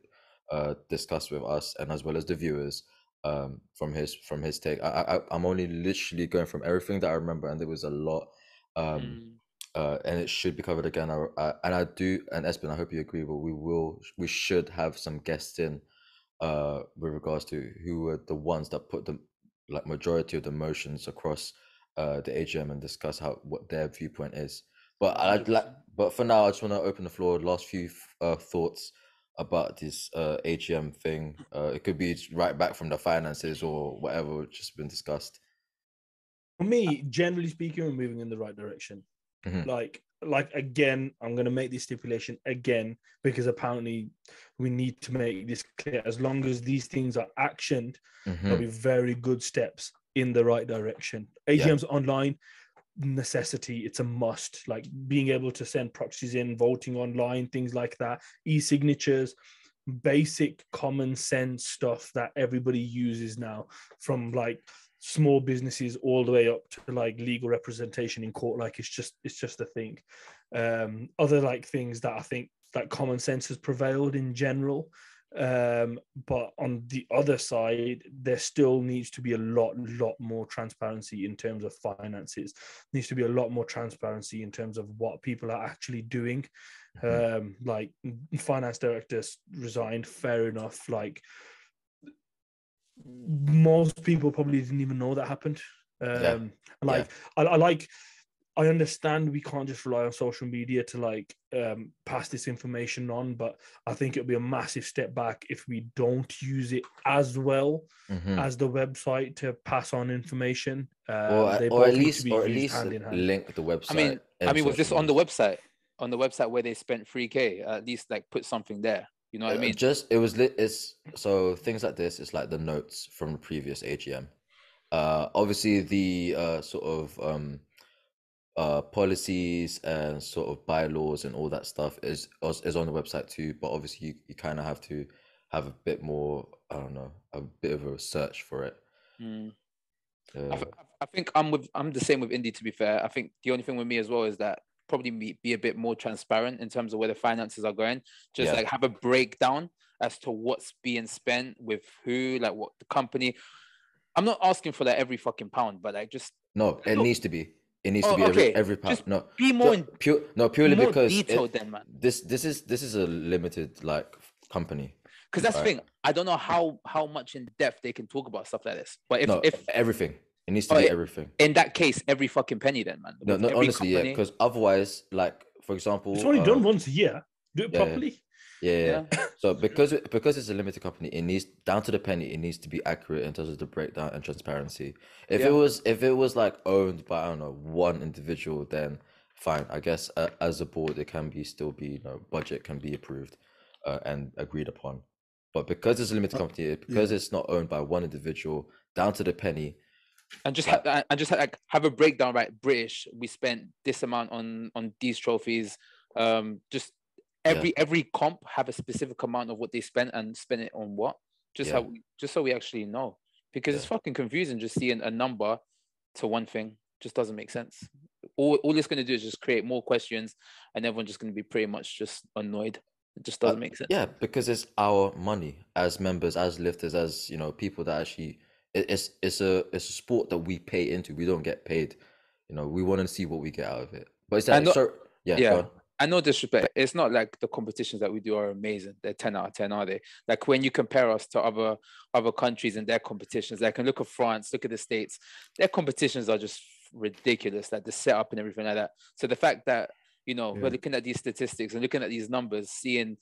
discuss with us and as well as the viewers, from his take. I'm only literally going from everything that I remember, and there was a lot, and it should be covered again. And I do, and Espen, I hope you agree, but we should have some guests in, with regards to who were the ones that put the like majority of the motions across the AGM, and discuss what their viewpoint is. But but for now, I just want to open the floor. Last few thoughts about this AGM thing. It could be right back from the finances or whatever just been discussed. For me, generally speaking, we're moving in the right direction. Mhm. Like again, I'm going to make this stipulation again because apparently we need to make this clear. As long as these things are actioned, there'll be very good steps in the right direction. AGM's online necessity, it's a must. Like being able to send proxies in, voting online, things like that, e-signatures, basic common sense stuff that everybody uses now, from like small businesses all the way up to like legal representation in court. Like it's just a thing. Other like things that I think that common sense has prevailed in general, but on the other side there still needs to be a lot more transparency in terms of finances. Needs to be a lot more transparency in terms of what people are actually doing. Like finance directors resigned, fair enough. Like most people probably didn't even know that happened. I understand we can't just rely on social media to like pass this information on, but I think it'll be a massive step back if we don't use it as well as the website to pass on information. Or at least hand in hand. link the website. I mean, was this on the website? On the website where they spent 3K, at least like put something there. You know what I mean? It's so things like this. It's like the notes from the previous AGM. Obviously the sort of policies and sort of bylaws and all that stuff is on the website too. But obviously you kind of have to have a bit more, I don't know, a bit of a search for it. I think I'm the same with Indy, to be fair. I think the only thing with me as well is that probably be a bit more transparent in terms of where the finances are going. Just like have a breakdown as to what's being spent with who, like what the company. I'm not asking for like every fucking pound, but like just it needs to be. It needs to be every pound. Just be more purely more because detailed, then, man. This is a limited like company. Because that's the thing. I don't know how much in depth they can talk about stuff like this. But if everything. It needs to be everything. In that case, every fucking penny then, man. No, honestly, yeah. Because otherwise, like, for example... It's only done once a year. Do it properly. Yeah. So because it's a limited company, it needs, down to the penny, it needs to be accurate in terms of the breakdown and transparency. If it was like owned by, I don't know, one individual, then fine. I guess as a board, it can be still be, budget can be approved and agreed upon. But because it's a limited company, because yeah. it's not owned by one individual, down to the penny, And just Like- like have a breakdown, right? British, we spent this amount on these trophies. Just every comp have a specific amount of what they spent and spend it on what. Just so we actually know, because it's fucking confusing just seeing a number to one thing. Just doesn't make sense. All it's going to do is just create more questions, and everyone's just going to be pretty much just annoyed. It just doesn't make sense. Yeah, because it's our money as members, as lifters, as people that actually it's a sport that we pay into. We don't get paid. We want to see what we get out of it. But it's that go on. I know disrespect. It's not like the competitions that we do are amazing. They're 10 out of 10, are they? Like when you compare us to other countries and their competitions, like look at France, look at the States, their competitions are just ridiculous, like the setup and everything like that. So the fact that, we're looking at these statistics and looking at these numbers, seeing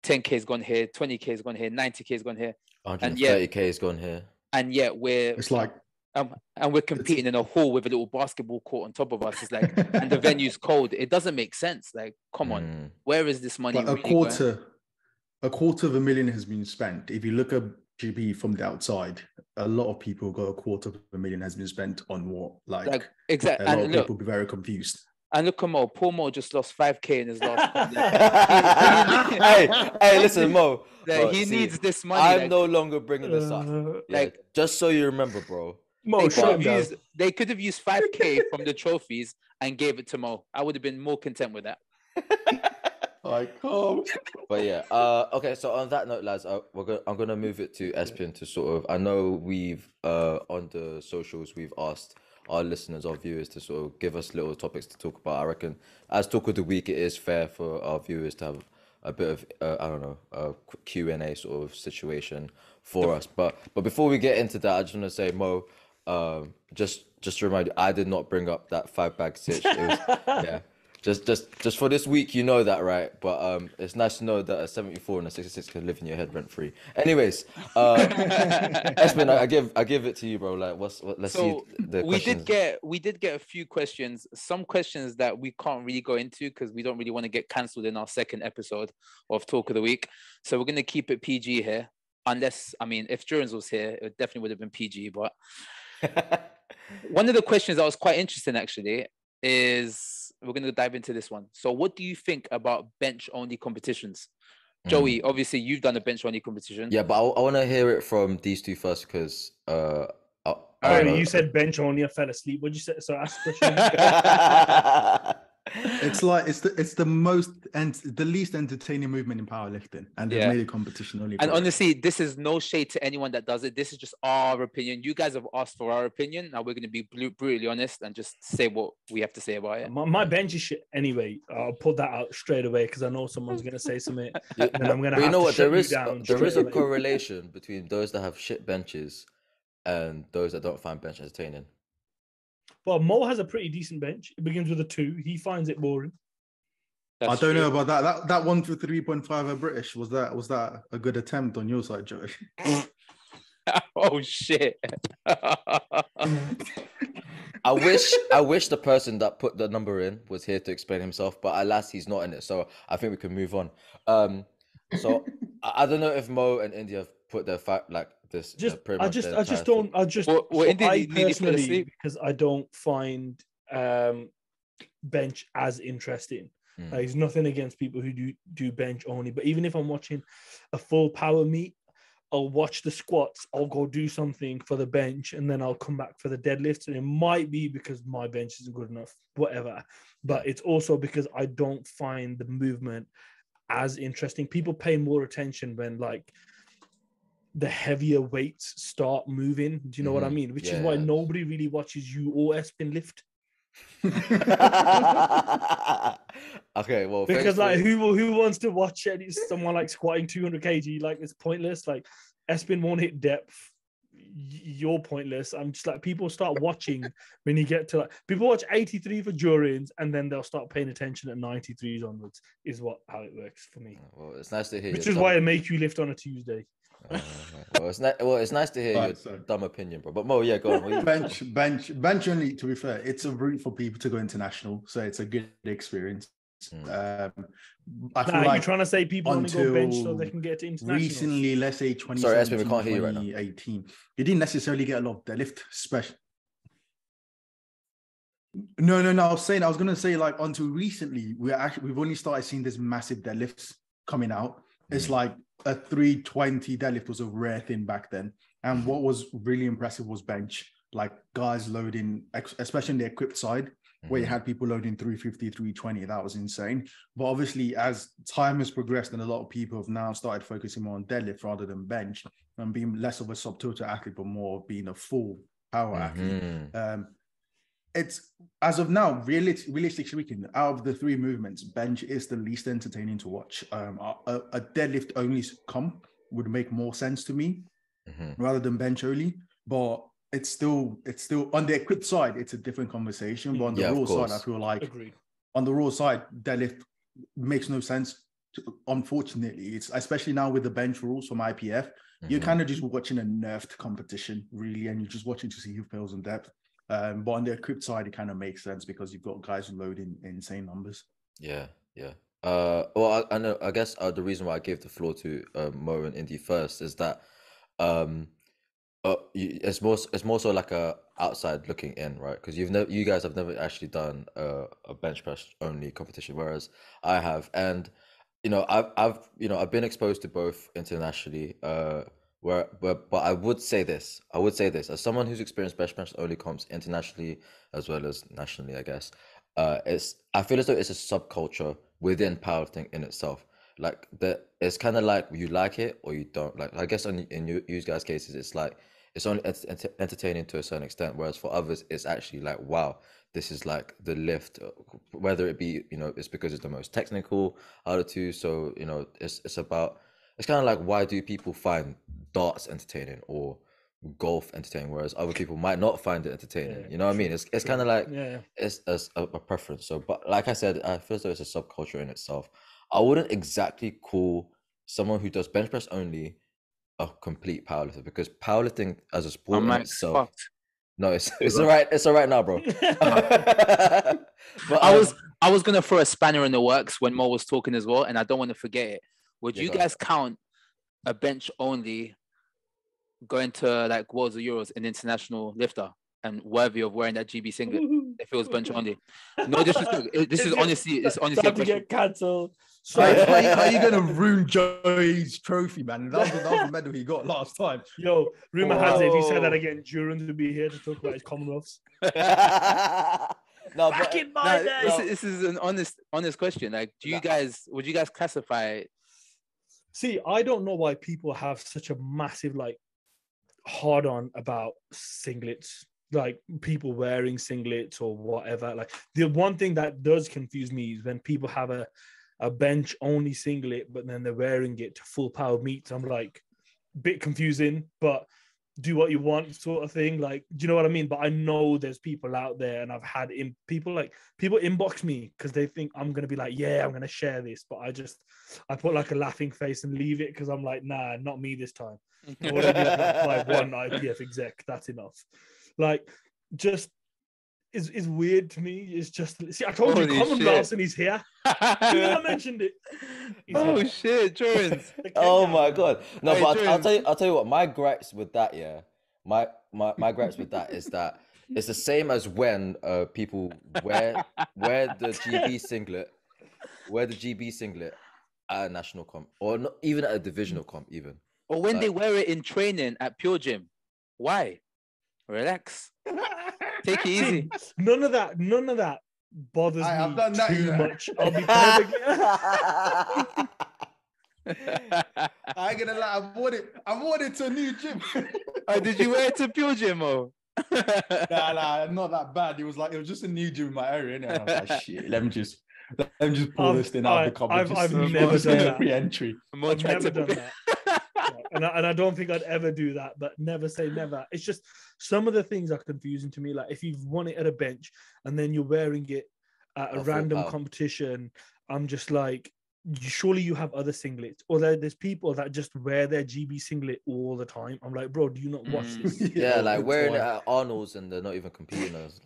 10K's gone here, 20K's gone here, 90K's gone here. 130K's gone here. And yet It's like... and we're competing in a hall with a little basketball court on top of us. It's like, and the venue's cold. It doesn't make sense. Like, come on, where is this money? But really a quarter of a million has been spent. If you look at GB from the outside, a lot of people go, a quarter of a million has been spent on what? Like exactly. A lot of people be very confused. And look at Mo. Poor Mo just lost 5K in his last. Hey, listen, Mo. He needs this money. I'm no longer bringing this up. Just so you remember, bro. Mo, they could have used 5K from the trophies and gave it to Mo. I would have been more content with that. But yeah, okay. So on that note, lads, I'm gonna move it to Espen to sort of. I know we've on the socials we've asked our listeners, our viewers, to sort of give us little topics to talk about. I reckon as talk of the week, it is fair for our viewers to have a bit of a Q&A sort of situation for us. But before we get into that, I just want to say, Mo, just to remind you, I did not bring up that 5-bag sitch. It was, just for this week, that, right? But it's nice to know that a 74 and a 66 can live in your head rent free. Anyways, Espen, I give it to you, bro. Like, let's see the questions. We did get a few questions. Some questions that we can't really go into because we don't really want to get cancelled in our second episode of Talk of the Week. So we're gonna keep it PG here. Unless, if Jurens was here, it definitely would have been PG. But one of the questions that was quite interesting actually is, we're going to dive into this one. So what do you think about bench-only competitions? Joey, obviously you've done a bench-only competition. Yeah, but I want to hear it from these two first because... you said bench-only, I fell asleep. What did you say? So ask the question. It's like it's the least entertaining movement in powerlifting, and they've made a competition only. And honestly, this is no shade to anyone that does it. This is just our opinion. You guys have asked for our opinion. Now we're going to be brutally honest and just say what we have to say about it. My bench is shit anyway. I'll put that out straight away because I know someone's going to say something. And I'm going to have to shut you down. There is a correlation between those that have shit benches and those that don't find bench entertaining. Well, Mo has a pretty decent bench. It begins with a 2. He finds it boring. I don't know about that. That 1 for 3.5 at British, was that a good attempt on your side, Joey? Oh shit. I wish the person that put the number in was here to explain himself, but alas, he's not in it. So I think we can move on. So I don't know if Mo and India have put their fact like this. I personally, because I don't find bench as interesting. There's nothing against people who do bench only, but even if I'm watching a full power meet, I'll watch the squats, I'll go do something for the bench, and then I'll come back for the deadlifts. And it might be because my bench isn't good enough, whatever. But it's also because I don't find the movement as interesting. People pay more attention when like the heavier weights start moving. Do you know what I mean? Which is why nobody really watches you or Espen lift. Okay, well, because like who wants to watch someone like squatting 200 kg? Like, it's pointless. Like, Espen won't hit depth. You're pointless. I'm just like, people start watching when you get to like, people watch 83 for Jurens and then they'll start paying attention at 93s onwards is how it works for me. Well, it's nice to hear. Which is why I make you lift on a Tuesday. Well, it's nice to hear your Right, so dumb opinion, bro. But Mo, yeah, go on. What you- bench only. To be fair, it's a route for people to go international, so it's a good experience. I feel Nah, you're like trying to say people only go bench so until they can get to internationals? recently, let's say Sorry, Espen, we 2017, can't hear you right now. 2018, you didn't necessarily get a lot of deadlift special. No. I was gonna say like until recently, we've only started seeing this massive deadlifts coming out. It's like a 320 deadlift was a rare thing back then. And what was really impressive was bench, like guys loading, especially in the equipped side, where you had people loading 350, 320. That was insane. But obviously, as time has progressed and a lot of people have now started focusing more on deadlift rather than bench and being less of a subtotal athlete, but more being a full power athlete. It's as of now, realistically speaking, out of the three movements, bench is the least entertaining to watch. A deadlift only comp would make more sense to me rather than bench only, but it's still on the equipped side, it's a different conversation. But on the raw side, I feel like on the raw side, deadlift makes no sense. Unfortunately, it's especially now with the bench rules from IPF, you're kind of just watching a nerfed competition, really, and you're just watching to see who fails in depth. But on the equipped side, it kind of makes sense because you've got guys who load in insane numbers. Yeah. Well, I know. I guess the reason why I gave the floor to Mo and Indy first is that it's more so like a outside looking in, right? Because you guys have never actually done a bench press only competition, whereas I have, and I've been exposed to both internationally. But I would say this. As someone who's experienced bench press only comps internationally as well as nationally, I guess. I feel as though it's a subculture within powerlifting in itself. Like it's kind of like you like it or you don't. Like I guess in you guys' cases, it's like it's only entertaining to a certain extent, whereas for others, it's actually like, wow, this is like the lift. Whether it be it's because it's the most technical out of two. So it's about. It's kind of like, why do people find darts entertaining or golf entertaining, whereas other people might not find it entertaining? You know what I mean? It's kind of like it's a preference. So, but like I said, I feel as though it's a subculture in itself. I wouldn't exactly call someone who does bench press only a complete powerlifter, because powerlifting as a sport in itself. Fucked. No, it's all right. It's all right now, bro. But I was gonna throw a spanner in the works when Mo was talking as well, and I don't want to forget it. Would you guys count a bench only going to like Worlds or Euros an international lifter and worthy of wearing that GB singlet if it was bench only? No, this is honestly a time question. to get cancelled. How are you going to ruin Joey's trophy, man? That was the medal he got last time. Yo, rumor has it if he said that again, Duran would be here to talk about his Commonwealths. No, Back in my day. This is an honest question. Like, would you guys classify? See, I don't know why people have such a massive like hard on about singlets, like people wearing singlets or whatever. Like the one thing that does confuse me is when people have a bench only singlet, but then they're wearing it to full power meets. I'm like, bit confusing, but do what you want sort of thing. Like, do you know what I mean? But I know there's people out there, and I've had people inbox me because they think I'm gonna be like, yeah, I'm gonna share this, but I put like a laughing face and leave it because I'm like, nah, not me this time. I already like one IPF exec. That's enough. Like, just is weird to me. It's just, see, I told you Commonwealth and he's here. I mentioned it. Shit, Jorans. Oh my god. No, but I'll tell you what, my gripes with that, my gripes with that is that it's the same as when people wear the GB singlet at a national comp, or not even at a divisional comp even. Or when they wear it in training at Pure Gym. Why? Relax. Take it easy. None of that bothers me too much. I'll be perfectly. I ain't gonna lie, I bought it to a new gym. Did you wear it to Pure Gym or? Nah, not that bad. It was just a new gym in my area, and I was like, shit, let me just pull this thing out of the cupboard. I've never done that. Pre-entry. I've never done that. And I don't think I'd ever do that, but never say never. It's just some of the things are confusing to me. Like if you've won it at a bench and then you're wearing it at a random competition, I'm just like, surely you have other singlets, or there's people that just wear their GB singlet all the time. I'm like, bro, do you not watch this? Yeah, Oh, like good wearing it point. at Arnold's and they're not even competing us.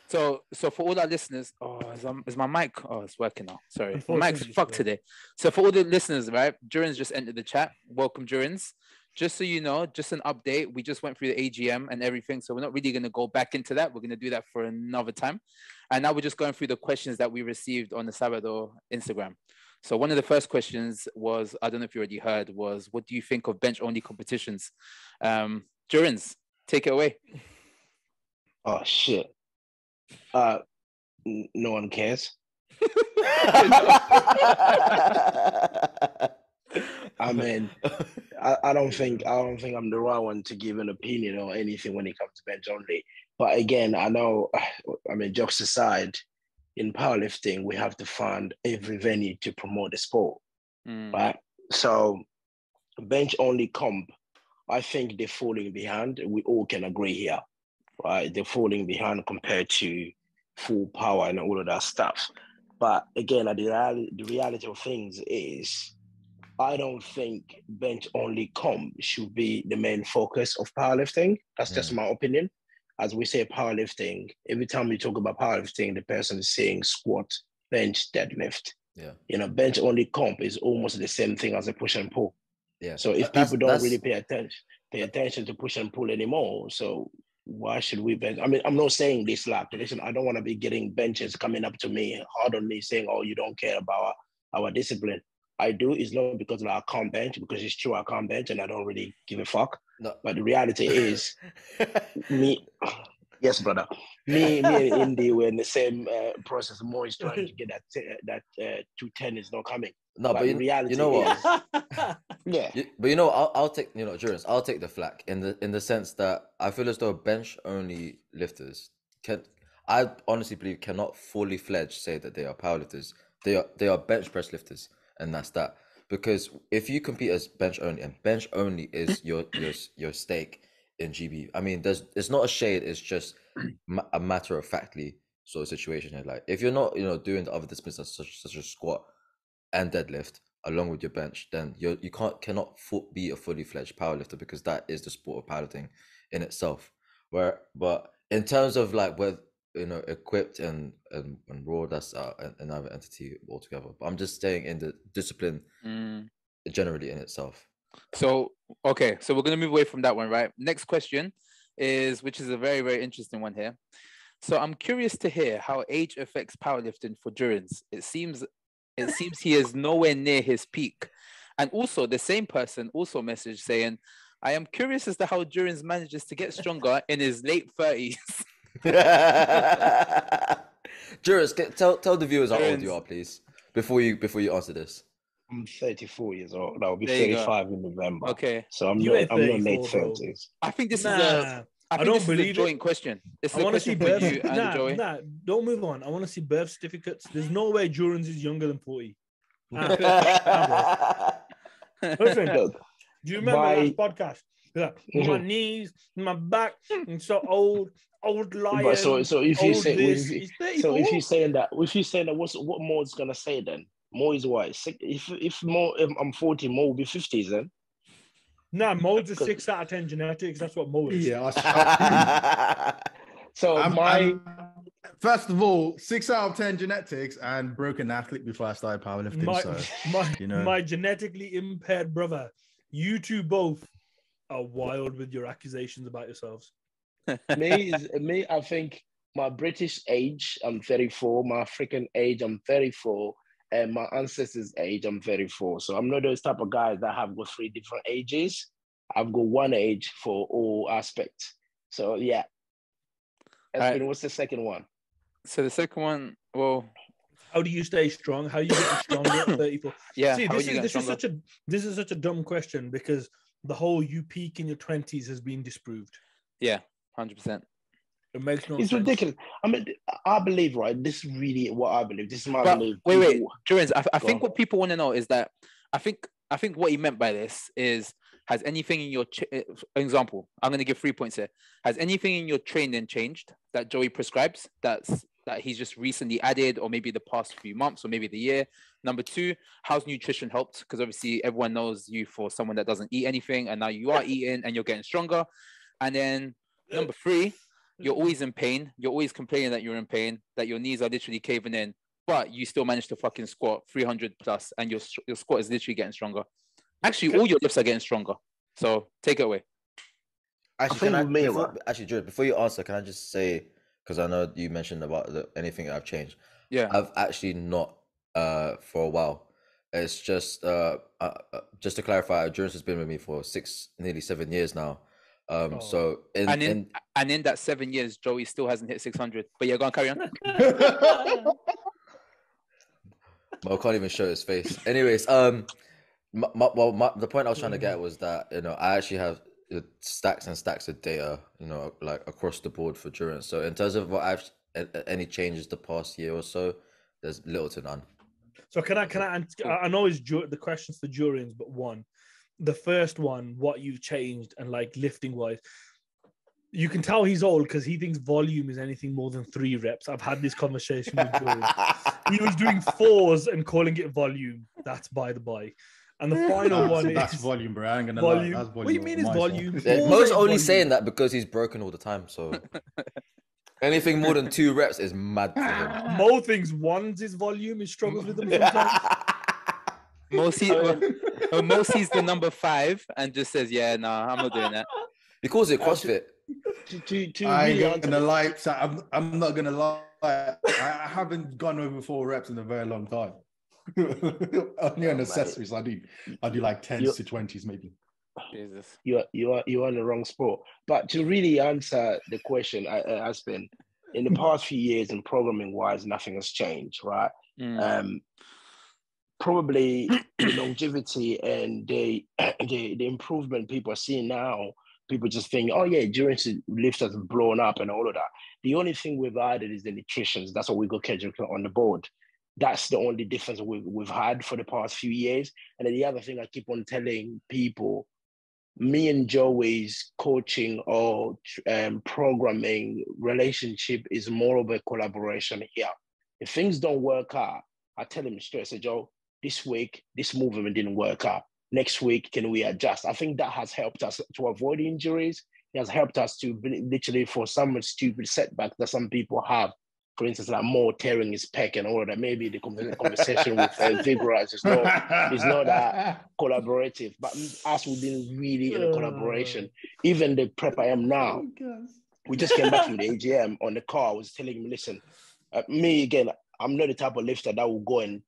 So for all our listeners, is my mic? Oh, it's working now. Sorry, my mic's Unfortunately, fucked so. today. So for all the listeners, right? Durans just entered the chat. Welcome, Durans. Just so you know, just an update. We just went through the AGM and everything, so we're not really going to go back into that. We're going to do that for another time. And now we're just going through the questions that we received on the Sabado Instagram. So one of the first questions was, I don't know if you already heard, was what do you think of bench-only competitions? Durans, take it away. Oh shit. No one cares. I mean, I don't think I'm the right one to give an opinion or anything when it comes to bench only. But again, I know. I mean, jokes aside, in powerlifting, we have to find every venue to promote the sport, right? So, bench only comp, I think they're falling behind. We all can agree here, right? They're falling behind compared to full power and all of that stuff. But again, the reality of things is, I don't think bench only comp should be the main focus of powerlifting. That's just my opinion. As we say powerlifting, every time we talk about powerlifting, the person is saying squat, bench, deadlift. Yeah. You know, bench only comp is almost the same thing as a push and pull. Yeah. So if people don't really pay attention to push and pull anymore, so why should we bench? I mean, I'm not saying this like, listen, I don't want to be getting benches coming up to me, hard on me, saying, oh, you don't care about our discipline. I do. It's not because like, I can't bench, because it's true I can't bench and I don't really give a fuck. No. But the reality is, me, yes, brother, me and Indy were in the same process. Mo is trying to get that 210 is not coming. No, but the reality you know what? is, yeah. But you know, I'll take, you know, Durance, I'll take the flack in the sense that I feel as though bench only lifters I honestly believe cannot fully fledged say that they are powerlifters. They are bench press lifters, and that's that. Because if you compete as bench only, and bench only is your stake in GB, I mean, it's not a shade. It's just a matter of factly sort of situation here. Like if you're not, you know, doing the other disciplines such as squat and deadlift along with your bench, then you cannot be a fully fledged powerlifter, because that is the sport of powerlifting in itself. But in terms of like where, you know, equipped and raw, that's another entity altogether. But I'm just staying in the discipline generally in itself. So okay, so we're gonna move away from that one, right? Next question is, which is a very, very interesting one here. So I'm curious to hear how age affects powerlifting for Durance. It seems he is nowhere near his peak. And also the same person also messaged saying, I am curious as to how Durance manages to get stronger in his late 30s. Durance, tell the viewers how old Durance. you are, please, before you answer this. I'm 34 years old. I'll be There you 35 in November. Okay. So I'm You not ain't late 34, bro. 30s. I think this Nah, is a I don't think this is a believe it. joint question. This is I a want to see question for birth. you and Joey. Nah, don't move on. I want to see birth certificates. There's no way Durance is younger than 40. Listen, Look, do you remember my- last podcast? Yeah, my knees, my back, I'm so old lion. But so if you old say this. if, He's 34. so if you're saying that what Mo is gonna say then? Mo is what? If I'm 40, Mo will be 50s then. Nah, Mo's a 6 out of 10 genetics. That's what Mo is. Yeah. So I'm first of all, 6 out of 10 genetics and broken athlete before I started powerlifting. My genetically impaired brother. You two both are wild with your accusations about yourselves. me, I think my British age, I'm 34. My African age, I'm 34. And my ancestors' age, I'm 34. So I'm not those type of guys that have got 3 different ages. I've got one age for all aspects. So yeah. What's the second one? So the second one, well, how do you stay strong? How are you getting stronger at 34? Yeah. See, this is such a dumb question, because the whole you peak in your 20s has been disproved. Yeah, 100%. It makes no sense. It's ridiculous. I mean, I believe, right? This is really what I believe. This is my belief. Wait, Durance, I think what people want to know is that I think what he meant by this is, has anything in your example? I'm going to give 3 points here. Has anything in your training changed that Joey prescribes that's that he's just recently added, or maybe the past few months, or maybe the year? Number two, how's nutrition helped? Because obviously everyone knows you for someone that doesn't eat anything, and now you are eating and you're getting stronger. And then number three, you're always in pain. You're always complaining that you're in pain, that your knees are literally caving in, but you still manage to fucking squat 300 plus, and your squat is literally getting stronger. Actually, all your lifts are getting stronger. So take it away. Actually, Actually, Drew, before you answer, can I just say, because I know you mentioned about anything that I've changed. Yeah. I've actually not for a while. It's just to clarify, endurance has been with me for nearly 7 years now. So in that 7 years, Joey still hasn't hit 600. But yeah, go on, carry on. Mo can't even show his face. Anyways, the point I was trying to get was that, you know, I actually have stacks and stacks of data, you know, like across the board for endurance. So in terms of what I've any changes the past year or so, there's little to none. So I know it's the questions for Jurians, but the first one, what you've changed and like lifting wise, you can tell he's old because he thinks volume is anything more than 3 reps. I've had this conversation with Jurian. He was doing 4s and calling it volume. That's by the by. And the final one that's volume, bro. I ain't gonna volume. lie. That's volume. What do you mean it's volume? Yeah, Mo's only saying that because he's broken all the time. So anything more than 2 reps is mad for him. Mo thinks 1s is volume. He struggles with them sometimes. Mo sees the number 5 and just says, "Yeah, nah, I'm not doing that." He calls it CrossFit. I ain't gonna lie. I'm not gonna lie. I haven't gone over 4 reps in a very long time. Only on accessories, I do like 10s to 20s maybe. Jesus. You're on the wrong sport. But to really answer the question, has been in the past few years and programming wise, nothing has changed, right? Probably the longevity and the improvement people are seeing now. People just think, oh yeah, endurance lifts has blown up and all of that. The only thing we've added is the nutrition. That's what we got Kendrick on the board. That's the only difference we've had for the past few years. And then the other thing I keep on telling people, me and Joey's coaching or programming relationship is more of a collaboration here. If things don't work out, I tell him straight, I say, Joe, this week, this movement didn't work out. Next week, can we adjust? I think that has helped us to avoid injuries. It has helped us to literally for some stupid setback that some people have. For instance, like Mo tearing his pec and all of that. Maybe the conversation with Vigorize is not that collaborative. But us, we've been really in a collaboration. Even the prep I am now, we just came back from the AGM on the car. I was telling him, listen, me again, I'm not the type of lifter that will go and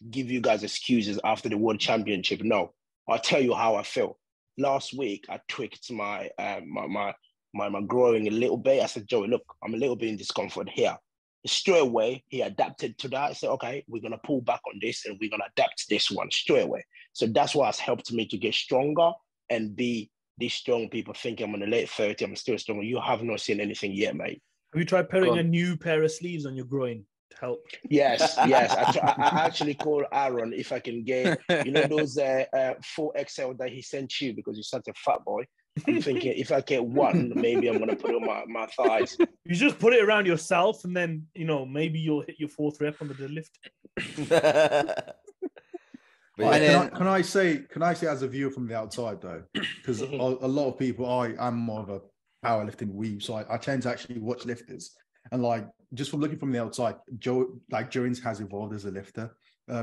give you guys excuses after the World Championship. No, I'll tell you how I feel. Last week, I tweaked my growing a little bit. I said, Joey, look, I'm a little bit in discomfort here. Straight away, he adapted to that. I said, okay, we're going to pull back on this and we're going to adapt this one straight away. So that's what has helped me to get stronger and be these strong people think I'm in the late 30s, I'm still strong. You have not seen anything yet, mate. Have you tried putting a new pair of sleeves on your groin to help? Yes. I actually called Aaron if I can get, those 4XL that he sent you because you're such a fat boy. I'm thinking if I get one, maybe I'm going to put it on my thighs. You just put it around yourself and then, maybe you'll hit your 4th rep on the deadlift. Can I say as a viewer from the outside though, because a lot of people, I'm more of a powerlifting weeb, so I tend to actually watch lifters, and like just from looking from the outside, Jones has evolved as a lifter.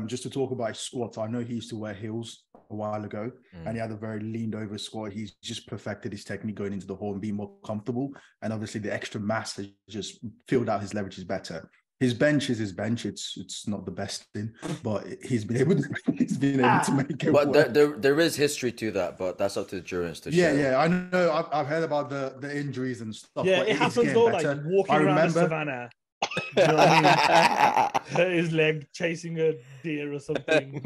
Just to talk about his squats, I know he used to wear heels a while ago, and he had a very leaned over squat. He's just perfected his technique going into the hole and being more comfortable, and obviously the extra mass has just filled out his leverages better. His bench is his bench. It's not the best thing, but he's been able to make it but work. There is history to that, but that's up to endurance to share. Yeah, I know. I've heard about the injuries and stuff. Yeah, it happens though, like walking around the savannah. You know what I mean? His leg chasing a deer or something,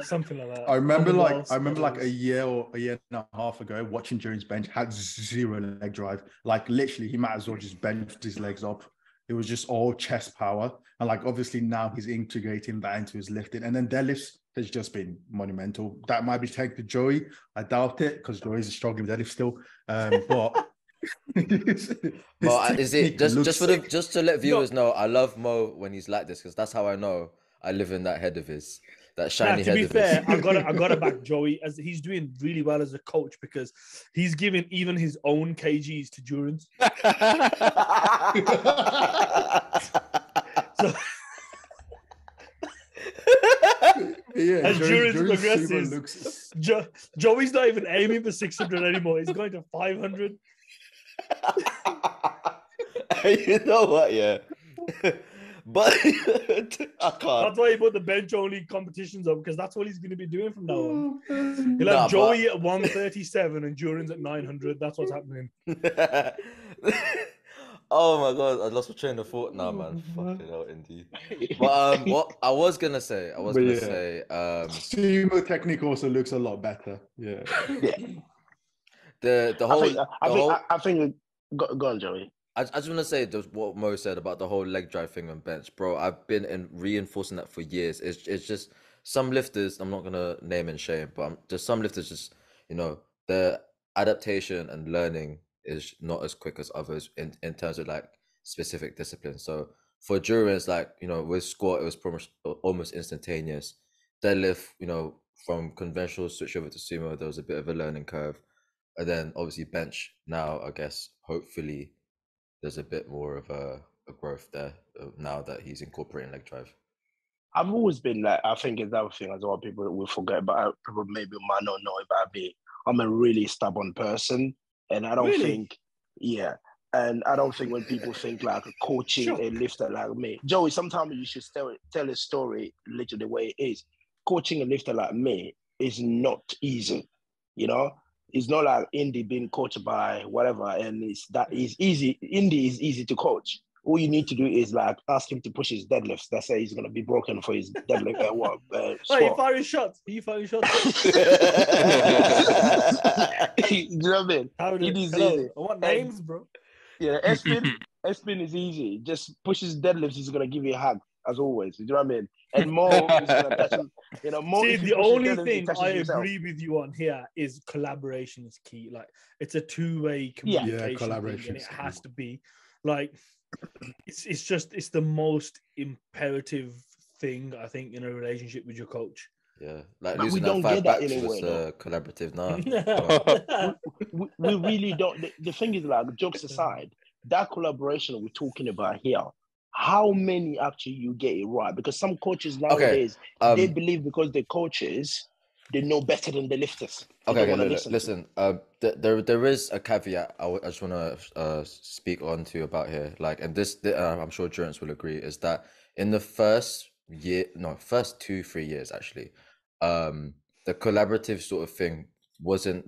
something like that. I remember like a year and a half ago watching Jones bench, had 0 leg drive. Like literally, he might as well just benched his legs up. It was just all chest power. And like, obviously now he's integrating that into his lifting. And then deadlifts has just been monumental. That might be taken to Joey. I doubt it because Joey's struggling with deadlift still. But Mo, His is it technique just looks just to let viewers know? I love Mo when he's like this because that's how I know I live in that head of his, that Now, shiny to head be of fair, his. I gotta back Joey as he's doing really well as a coach because he's giving even his own kgs to Durance. So Yeah, as Durance Sumo progresses, looks. Joey's not even aiming for 600 anymore. He's going to 500. You know what? Yeah, but I can't. That's why he put the bench only competitions up because that's what he's going to be doing from now on. He'll Nah, have Joey at 137 and Durance at 900. That's what's happening. Oh my god, I lost my train of thought now, man. Fucking hell, indeed. But what I was gonna say, Sumo technique also looks a lot better. Yeah. the I think go on, Joey. I just want to say just what Mo said about the whole leg drive thing on bench, bro. I've been reinforcing that for years. It's just some lifters. I'm not gonna name and shame, but just some lifters. Just the adaptation and learning is not as quick as others in terms of like specific disciplines. So for Durance, like with squat, it was pretty much almost instantaneous. Deadlift, from conventional switch over to sumo, there was a bit of a learning curve, and then obviously bench. Now, I guess hopefully there's a bit more of a growth there now that he's incorporating leg drive. I've always been like, I think it's that thing as well. People will forget, but people maybe might not know about me. I'm a really stubborn person, and I don't think, and I don't think when people think like coaching a lifter like me, Joey, sometimes you should tell a story literally the way it is. Coaching a lifter like me is not easy, It's not like Indy being coached by whatever, and that is easy. Indy is easy to coach. All you need to do is like ask him to push his deadlifts. That's say he's gonna be broken for his deadlift. Oh, he firing shots. He firing shots. Do you know what I mean? It is easy. I want names, bro. Yeah, Espin is easy. Just push his deadlifts. He's gonna give you a hug as always. You know what I mean? And Mo is gonna touch him. Mo. See, the only thing I agree with you on here is collaboration is key. Like it's a two-way communication. Yeah, collaboration. And it has to be like it's the most imperative thing I think in a relationship with your coach. Yeah, like but losing we don't that 5 get that backs anyway, was collaborative now. we really don't. The thing is, like, jokes aside, that collaboration we're talking about here, how many actually you get it right? Because some coaches nowadays, they believe because they're coaches, they know better than the lifters. Listen. There is a caveat I just want to speak on to about here. Like, and this I'm sure Durance will agree, is that in the first 2-3 years actually, the collaborative sort of thing wasn't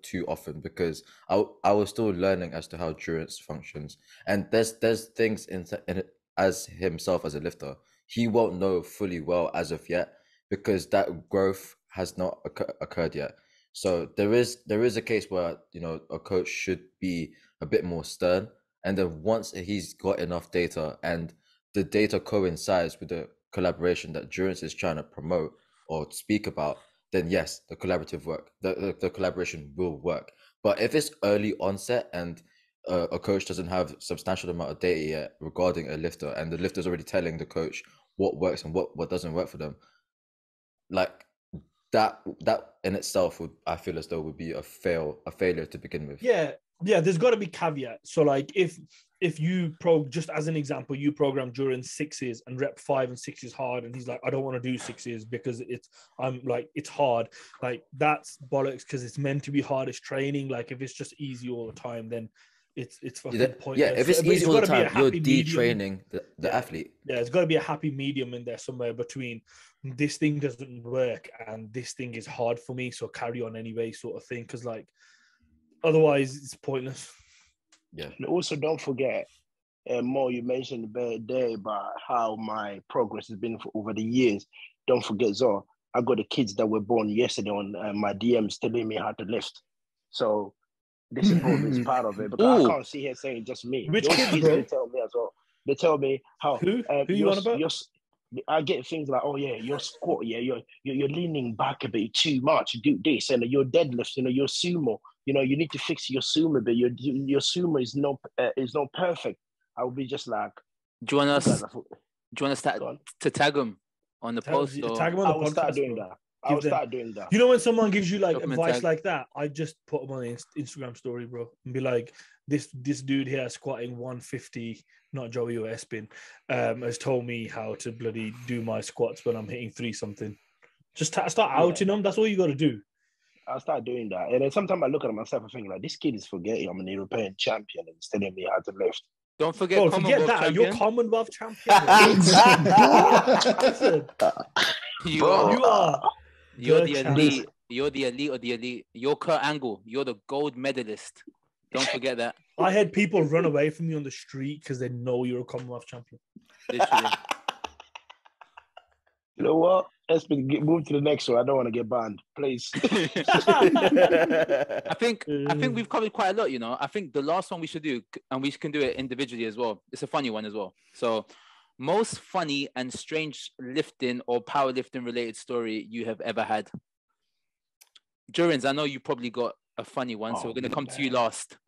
too often because I was still learning as to how Durance functions, and there's things in it as himself as a lifter he won't know fully well as of yet because that growth has not occurred yet. So there is a case where a coach should be a bit more stern, and then once he's got enough data and the data coincides with the collaboration that Durance is trying to promote or speak about, then yes, the collaboration will work. But if it's early onset and a coach doesn't have substantial amount of data yet regarding a lifter, and the lifter's already telling the coach what works and what doesn't work for them, like that in itself I feel as though would be a failure to begin with. Yeah, there's got to be caveat. So like if you just as an example, you program Durance 6s and rep 5 and 6s hard, and he's like, I don't want to do 6s because it's hard. Like that's bollocks because it's meant to be hardest training. Like if it's just easy all the time, then it's fucking pointless. Yeah, if it's easy all the time, you're detraining the athlete. Yeah, it's got to be a happy medium in there somewhere between this thing doesn't work and this thing is hard for me, so carry on anyway, sort of thing. Because like otherwise, it's pointless. Yeah. And also, don't forget, Mo, you mentioned the day about how my progress has been over the years. Don't forget, Zo, I got the kids that were born yesterday on my DMs telling me how to lift. So this is probably part of it because I can't see here saying just me. Which Those kids, kids bro? they tell me as well. They tell me how. Who you on about? I get things like, oh yeah, your squat, yeah, you're leaning back a bit too much. Do this, and your deadlifts, your sumo, you need to fix your sumo, but your sumo is not perfect. I would be just like, Do you want you us? guys are. Do you want to start to tag him on the post? Or Tag him on I the will start podcast, doing bro. that. I Give will them. start doing that. You know when someone gives you like Drop 'em a advice tag. like that, I just put them on the Instagram story, bro, and be like, this dude here squatting 150, not Joey or Espin, has told me how to bloody do my squats when I'm hitting 3 something. Just start outing them. That's all you got to do. I'll start doing that. And then sometimes I look at myself and think like, this kid is forgetting I'm an European champion and he's telling me how to lift. Don't forget Bro, Commonwealth forget that. champion. You're Commonwealth champion. Listen, You are. You're the the champ. elite. You're the elite of the elite. You're Kurt Angle. You're the gold medalist. Don't forget that. I had people run away from you on the street because they know you're a Commonwealth champion. Literally. You know what? Let's move to the next one. I don't want to get banned, please. I think we've covered quite a lot, I think the last one we should do, and we can do it individually as well. It's a funny one as well. So, most funny and strange lifting or powerlifting related story you have ever had. Jurins, I know you probably got a funny one, so we're gonna come to you last.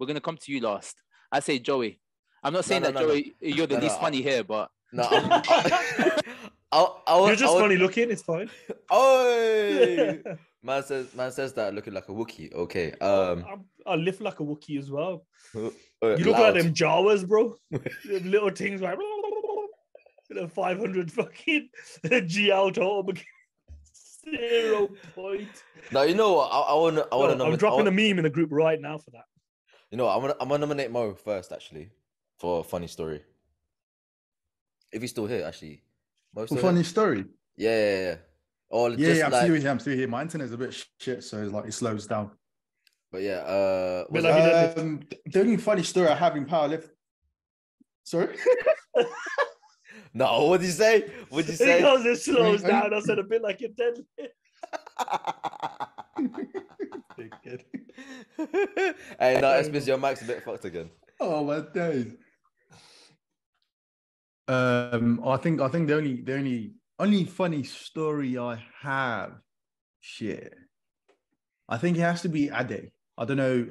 I say Joey. I'm not saying Joey, you're the least funny here, but No, You're just funny looking. It's fine. Oh, man says that looking like a Wookiee. Okay. I lift like a Wookiee as well. You loud. look like them Jawas, bro. Them little things like 500 fucking GL total. 0 point. Now you know what I want to. I'm dropping a meme in the group right now for that. You know what, I'm gonna nominate Mo first actually for a funny story. If he's still here, actually. A funny story. Yeah. Or Yeah, just I'm like, still here. I'm still here. My internet's a bit shit, so it's like it slows down. but yeah, Bit like deadlift. The only funny story I have in powerlift. Sorry. no, what'd you say? Because it slows down. I said a bit like your deadlift. Hey, no, Espins, your mic's a bit fucked again. Oh my days. I think the only funny story I have, shit. I think it has to be Ade. I don't know.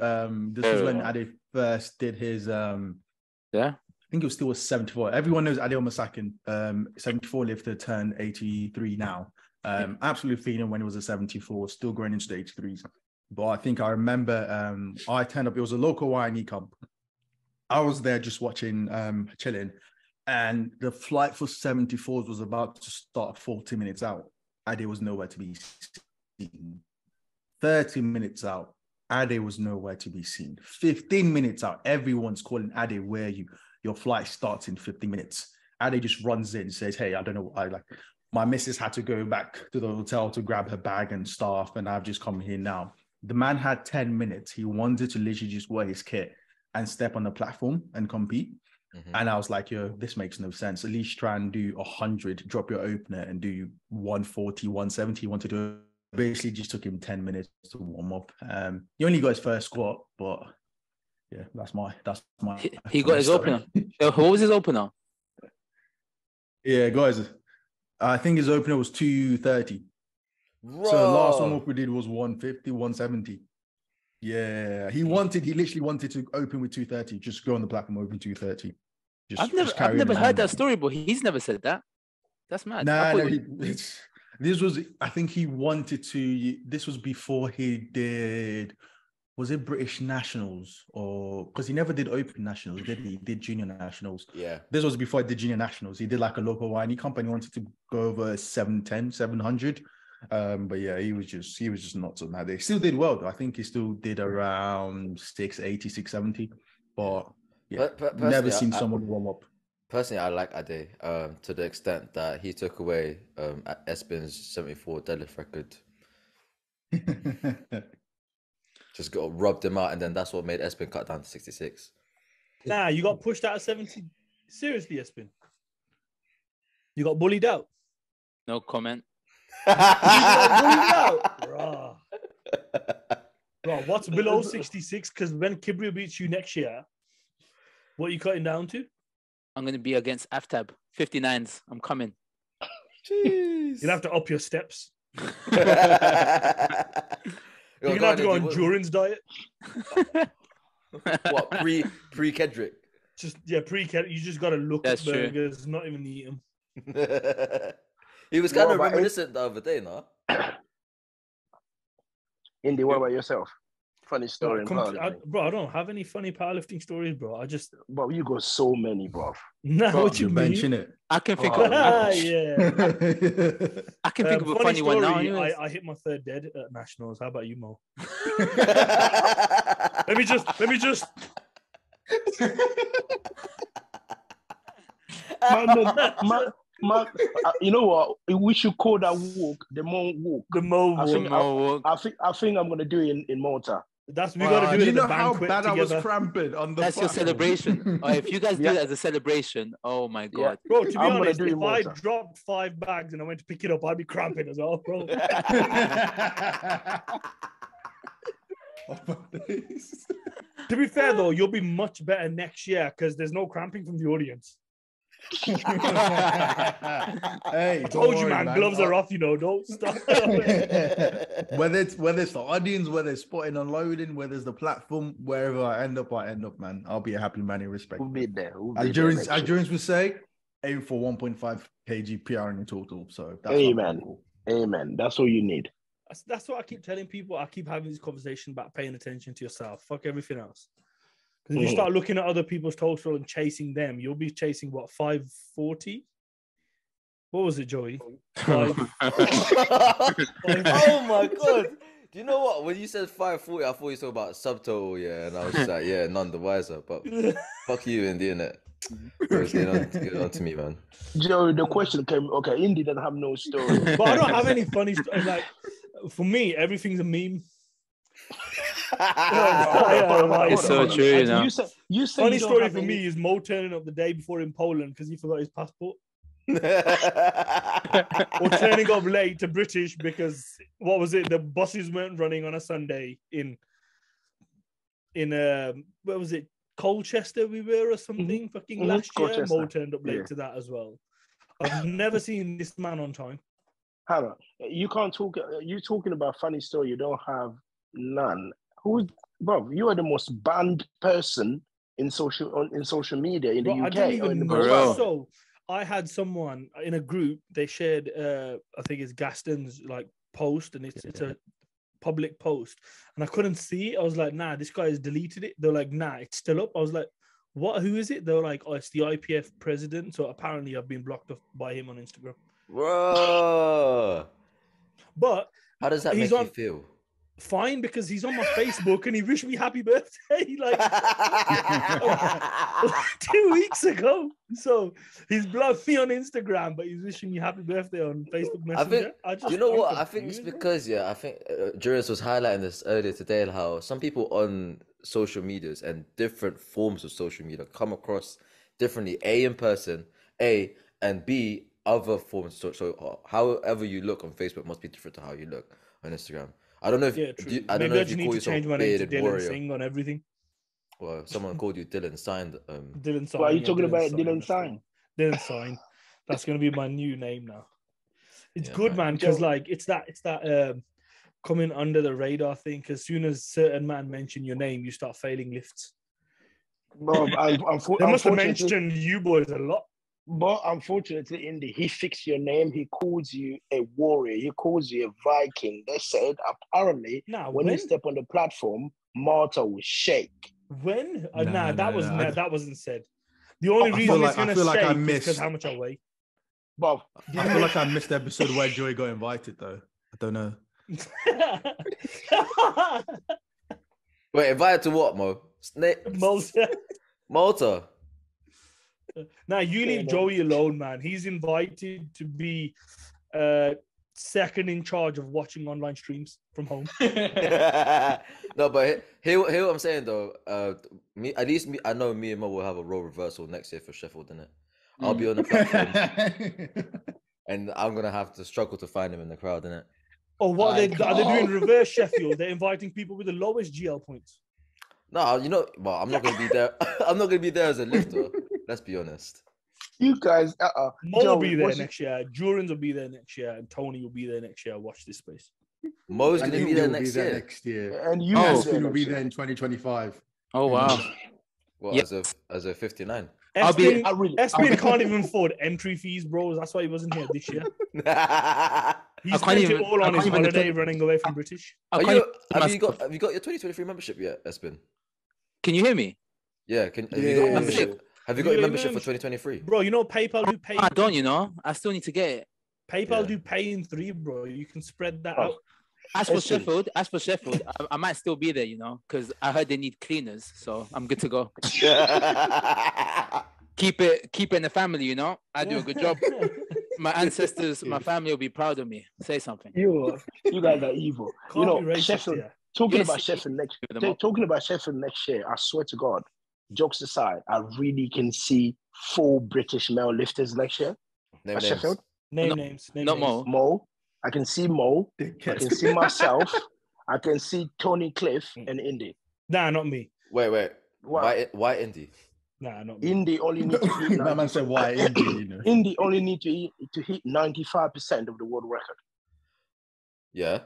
This was when Ade first did his yeah. I think it was still a 74. Everyone knows Ade Omasakin, 74 lifter turned 83 now. Absolutely feeling when it was a 74, still growing into the 83s. But I think I remember I turned up, it was a local YNE camp. I was there just watching, chilling, and the flight for 74s was about to start 40 minutes out. Ade was nowhere to be seen. 30 minutes out, Ade was nowhere to be seen. 15 minutes out, everyone's calling Ade, where are you? Your flight starts in 50 minutes. Ade just runs in, says, hey, I don't know. My missus had to go back to the hotel to grab her bag and stuff, and I've just come here now. The man had 10 minutes. He wanted to literally just wear his kit and step on the platform and compete. Mm-hmm. And I was like, yo, this makes no sense. At least try and do 100, drop your opener and do 140, 170. He wanted to basically just took him 10 minutes to warm up. He only got his first squat, but yeah, that's my. He got his opener. What was his opener? Yeah, guys, I think his opener was 230. So the last warm up we did was 150, 170. Yeah, he literally wanted to open with 230, just go on the platform, open 230. I've never heard that story, but he's never said that. That's mad. This was, I think he wanted to, this was before he did, was it British Nationals? Or, because he never did Open Nationals, did he? He did Junior Nationals. Yeah. This was before he did Junior Nationals. He did like a local YNE company, wanted to go over 710, 700. But yeah, he was just not so mad. He still did well though. I think he still did around 680, 670. But yeah, never seen someone warm up. Personally, I like Ade to the extent that he took away Espin's 74 deadlift record. Just rubbed him out, and then that's what made Espin cut down to 66. Nah, you got pushed out of 70. Seriously, Espin. You got bullied out. No comment. You got bullied out, bro. What's below 66? Because when Kibria beats you next year, what are you cutting down to? I'm going to be against Aftab. 59s. I'm coming. Jeez. You'll have to up your steps. You're You're gonna have to go on Indy, endurance diet. what pre Kedrick? Just pre-cat. You just gotta look That's at true. burgers, not even eat them. He was kind What of about reminiscent the other day, no? Indy, what about yourself? Funny story in powerlifting. Bro, I don't have any funny powerlifting stories, bro. Bro, you got so many, bro. Nah, Bro, what you You're mean? benching it. I can think Oh, of Yeah. I can think of a funny one now. Anyways. I hit my third dead at nationals. How about you, Mo? Let Let me just. Man, you know what? We should call that walk the Mo walk. The Mo I walk. think I think I'm gonna do it in Malta. We gotta do it. You at know the how banquet bad I was together. cramping on the That's your platform? celebration. Or if you guys do Yeah. it as a celebration, oh my god. Bro, to be I'm gonna honest, do it if in I Malta. dropped 5 bags and I went to pick it up, I'd be cramping as well, bro. To be fair though, you'll be much better next year because there's no cramping from the audience. Hey, I told you, man, gloves are off. Don't stop. whether it's the audience, whether it's spotting, unloading, whether it's the platform, wherever I end up, man. I'll be a happy man in respect. We'll be there. As Durance would say, aim for 1.5 kg PR in total. So that's Amen. Amen. That's all you need. That's what I keep telling people. I keep having this conversation about paying attention to yourself. Fuck everything else. Because if you start looking at other people's total and chasing them, you'll be chasing what, 540? What was it, Joey? Oh my god! Do you know what? When you said 540, I thought you were talking about subtotal, yeah, and I was just like, yeah, none the wiser. But fuck you in the internet. Get on to me, man. Joe, the question came. Okay, Indy doesn't have no story. But I don't have any funny stories. Like, for me, everything's a meme. It's so true, you know. You said Funny you don't story have for any- me is Mo turning up the day before in Poland because he forgot his passport. Or turning up late to British because what was it? The buses weren't running on a Sunday in where was it? Colchester we were or something. Fucking last year, Colchester. Mo turned up late to that as well. I've never seen this man on time. Hannah, you can't talk. You talking about funny story? You don't have none. Bro? You are the most banned person in social media in the Bro, UK. I didn't even or in the know. Bro. So I had someone in a group. They shared, I think it's Gaston's like post, and it's a public post, and I couldn't see it. I was like, nah, this guy has deleted it. They're like, nah, it's still up. I was like, what? Who is it? They were like, oh, it's the IPF president. So apparently, I've been blocked off by him on Instagram. Bro, But how does that make you feel? Fine, because he's on my Facebook and he wished me happy birthday like 2 weeks ago. So he's blocked me on Instagram, but he's wishing me happy birthday on Facebook Messenger. You know what? I think it's because I think Juris was highlighting this earlier today, how some people on social medias and different forms of social media come across differently. A, in person, and B, other forms. So however you look on Facebook must be different to how you look on Instagram. I don't know if I don't know if you call yourself change my name to bearded Dylan warrior. Singh on everything. Well, someone called you Dylan Signed. Dylan Sign. Why are you talking about Sign, Dylan Sign? Dylan Sign. That's gonna be my new name now. It's Yeah, good, man, because Joe- like it's that coming under the radar thing. As soon as certain man mention your name, you start failing lifts. Bro, They must have mentioned you boys a lot. But unfortunately, Indy, he fixed your name. He calls you a warrior. He calls you a Viking. They said apparently when you step on the platform, Malta will shake. When? Nah, that wasn't said. The only I reason feel it's like- I gonna feel like I shake is missed- because how much I weigh. But I feel like I missed the episode where Joey got invited, though. I don't know. Wait, invited to what, Mo? Malta. Now you leave Joey alone, man. He's invited to be second in charge of watching online streams from home. No, but hear what I'm saying though. I know me and Mo will have a role reversal next year for Sheffield, innit? I'll be on the platform, and I'm gonna have to struggle to find him in the crowd, innit? Or what are they doing reverse Sheffield? They're inviting people with the lowest GL points. No, well, I'm not gonna be there. I'm not gonna be there as a lifter. Let's be honest. You guys, Mo will Joey, be there what's next year. Jurins will be there next year, and Tony will be there next year. Watch this space. Mo's And gonna be India there will be next there year. next year. and you Oh. will Aspen will be next there year. in 2025. Oh Who wow. knows? What Yeah. as a 59? I'll be- Espin can't even afford entry fees, bro. That's why he wasn't here this year. He can't spent even- it all I on his can't even holiday defend- running away from British. I Are can't you, even myself. have you got your 2023 membership yet, Espin? Can you hear me? Yeah, have you Yeah. got membership? Have you got Yeah, your membership for membership. 2023? Bro, you know PayPal do pay. I don't, you know. I still need to get it. PayPal Yeah. do pay in 3, bro. You can spread that Oh. out. As for Listen. Sheffield, I might still be there, you know, because I heard they need cleaners, so I'm good to go. Keep it in the family, you know. I do a good job. My ancestors, my family will be proud of me. Say something. You guys are evil. Can't You know, be racist Sheffield. here. Talking Yes, about Sheffield next. give them up. Talking about Sheffield next year. I swear to God. Jokes aside, I really can see 4 British male lifters next year Name at names. Sheffield. Name No, names. Name not names. Mo. Mo. I can see Mo. I can see myself. I can see Tony Cliff and Indy. Nah, not me. Wait. Wow. Why Indy? Nah, not me. Indy only need to hit. That man said, "Why India?" You know. Indy only need to hit 95% of the world record. Yeah,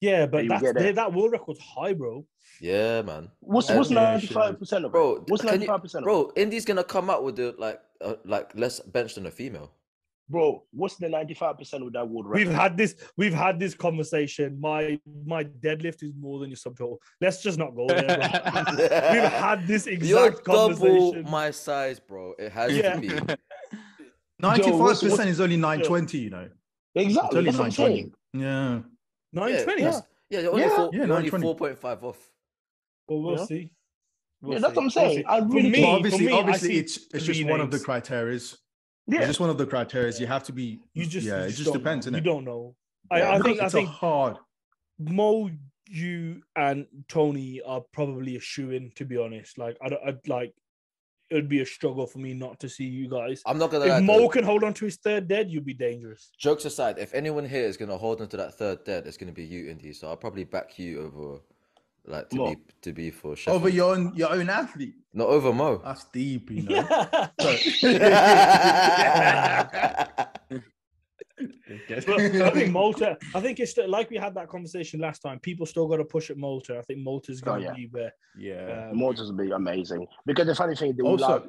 Yeah, but You get it. that world record's high, bro. yeah, man. What's Yeah, 95% of it? Bro, What's can you- 95% of it? Bro, Indy's gonna come out with the like less bench than a female. Bro, what's the 95% of that world record? We've had this conversation. My deadlift is more than your subtotal. Let's just not go there, bro. We've had this You're exact double conversation. my size, bro. It has Yeah. to be. 95% is only 920. You know. It's Exactly. only That's what I'm 920. saying. Yeah. 920. Yeah. Yeah, you're only Yeah. four. Yeah, You're only 920. 4.5 off. Well, we'll Yeah. see. Yeah, that's what I'm saying. see. I For really me, Well, think- for me, I obviously, see it's just 3 one of the names. criteria. It's Yeah. just one of the criteria. You have to be. You just yeah, you it just don't depends, know. innit? You don't know. Yeah, I think it's a hard. Mo, you and Tony are probably a shoe-in, to be honest. Like I'd like it would be a struggle for me not to see you guys. I'm not gonna lie. If though. Mo can hold on to his 3rd dead, you'd be dangerous. Jokes aside, if anyone here is gonna hold on to that 3rd dead, it's gonna be you, Indy. So I'll probably back you over, like Mo. to be for Sheffield. Over your own athlete. Not over Mo. That's deep, you know. But I think Malta. I think it's still, like we had that conversation last time. People still got to push at Malta. I think Malta's going to yeah. be where. Yeah. Motors will be amazing. Because the funny thing, they will Also- love...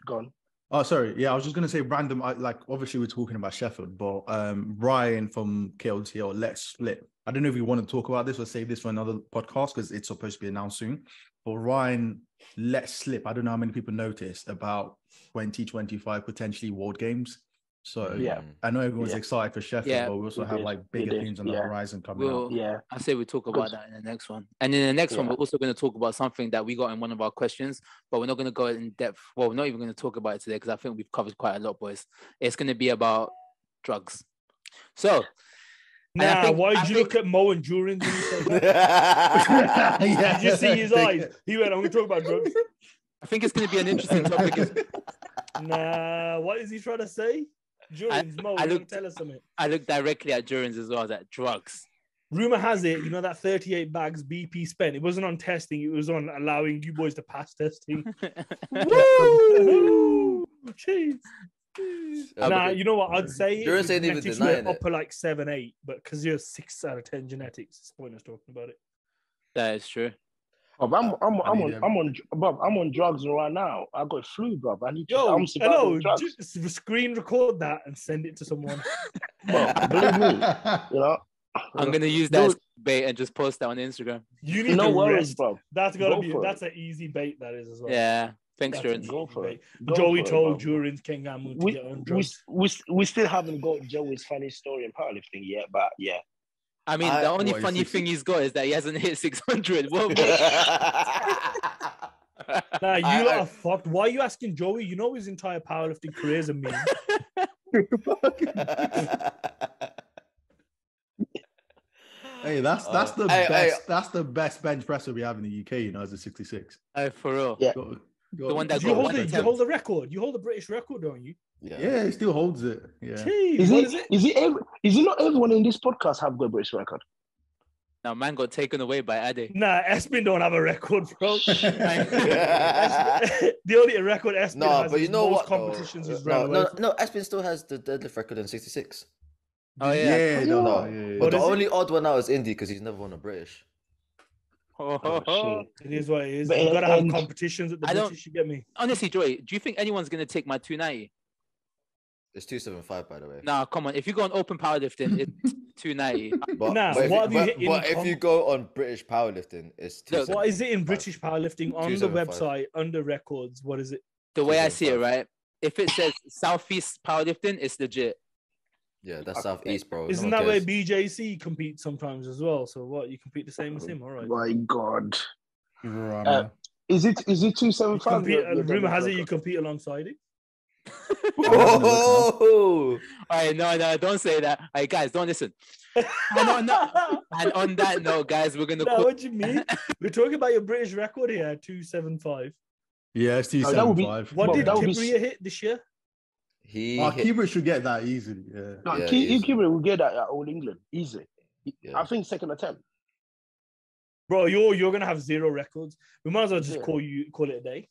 Go on. Oh, sorry. Yeah, I was just gonna say random. Like, obviously, we're talking about Sheffield, but Ryan from KLTL, Let's Split. I don't know if you want to talk about this or save this for another podcast because it's supposed to be announced soon. But Ryan, Let's Slip. I don't know how many people noticed about 2025 potentially World Games. So Yeah. I know everyone's Yeah. excited for Sheffield, Yeah, but we also we have did. like We bigger did. things on the Yeah. horizon coming We'll, up. Yeah. I say we talk about Good. that in the next one. And in the next one, Yeah. we're also going to talk about something that we got in one of our questions, but we're not going to go in depth. Well, we're not even going to talk about it today because I think we've covered quite a lot, boys. It's going to be about drugs. So, and I Nah, think- why I did you think- look at Mo and Durin when you said that? Yeah. Did you see his eyes? He went, I'm going to talk about drugs. I think it's going to be an interesting topic. Nah, what is he trying to say? Durin's Mo, I you looked- tell us something. I looked directly at Durans as well as at drugs. Rumor has it, you know that 38 bags BP spent. It wasn't on testing. It was on allowing you boys to pass testing. Woo! Jeez. Nah, you know what I'd say? Durance if ain't even genetics denying were it. up at like 7, 8, but because you're 6 out of 10 genetics, it's pointless talking about it. That is true. Bob, I'm need on drugs right now. I got flu, bro. I need to. Yo, I'm surviving hello, drugs. just screen record that and send it to someone. Bro, believe me, you know. I'm going to use that as Dude, bait and just post that on Instagram. You need no to worries, rest. bro. That's gotta Go be for it. that's an easy bait. That is as well. Yeah. Thanks, That's an Durans. easy Go for bait. it. Go Joey for it, told bro. Durin's King Amun to We, get on we, drugs. we still haven't got Joey's funny story in powerlifting yet, but yeah. I mean, I- the only what, funny is thing he's got is that he hasn't hit 600. What Nah, you lot are fucked. Why are you asking Joey? You know his entire powerlifting career is a meme. Hey, that's the Hey, best. That's the best bench presser we have in the UK. You know, as a 66. For real. Yeah. The one that You got hold one the attempt. hold the record. You hold the British record, don't you? Yeah, he still holds it. Yeah. Jeez, Is what it? is it? Is it not everyone in this podcast have got British record? Now, man got taken away by Ade. Nah, Espin don't have a record, bro. The only record Espin has but is you know most what? competitions he's ran No, away no, from. no. Espin still has the deadlift record in 66. Oh, yeah. Yeah, No, no, but What the is it? only odd one out is Indy because he's never won a British. Oh, shit. It is what it is. But- You gotta have and- competitions at the I don't- British. You get me? Honestly, Joey, do you think anyone's going to take my 290? It's 275, by the way. Nah, come on. If you go on open powerlifting, it's 290. But, Nah, but, if, what you, have you but, hit in but if you go on British powerlifting, it's Look, 275. What is it in British powerlifting on the 275. website under records? What is it? The way I see it, 275. right? If it says Southeast powerlifting, it's legit. Yeah, that's Southeast, bro. Isn't no that one where cares. BJC competes sometimes as well? So what? You compete the same as him? All right. My God. Right, Uh, man. Is it You 275? compete, your rumor deadlift has it you record? compete alongside it. Oh, All right, no, don't say that. All right, guys, don't listen. And on that note, guys, we're gonna No, call. what do you mean? We're talking about your British record here, 275. Yeah, it's Oh, that would be- 275. What Well, did that would be Kibria hit this year? he Our hit, keeper should get that easily. Yeah. No, Yeah, you easy. keep it. We'll get that at All England easy. Yeah. I think second attempt. Bro, you're gonna have 0 records. We might as well just Yeah. call it a day.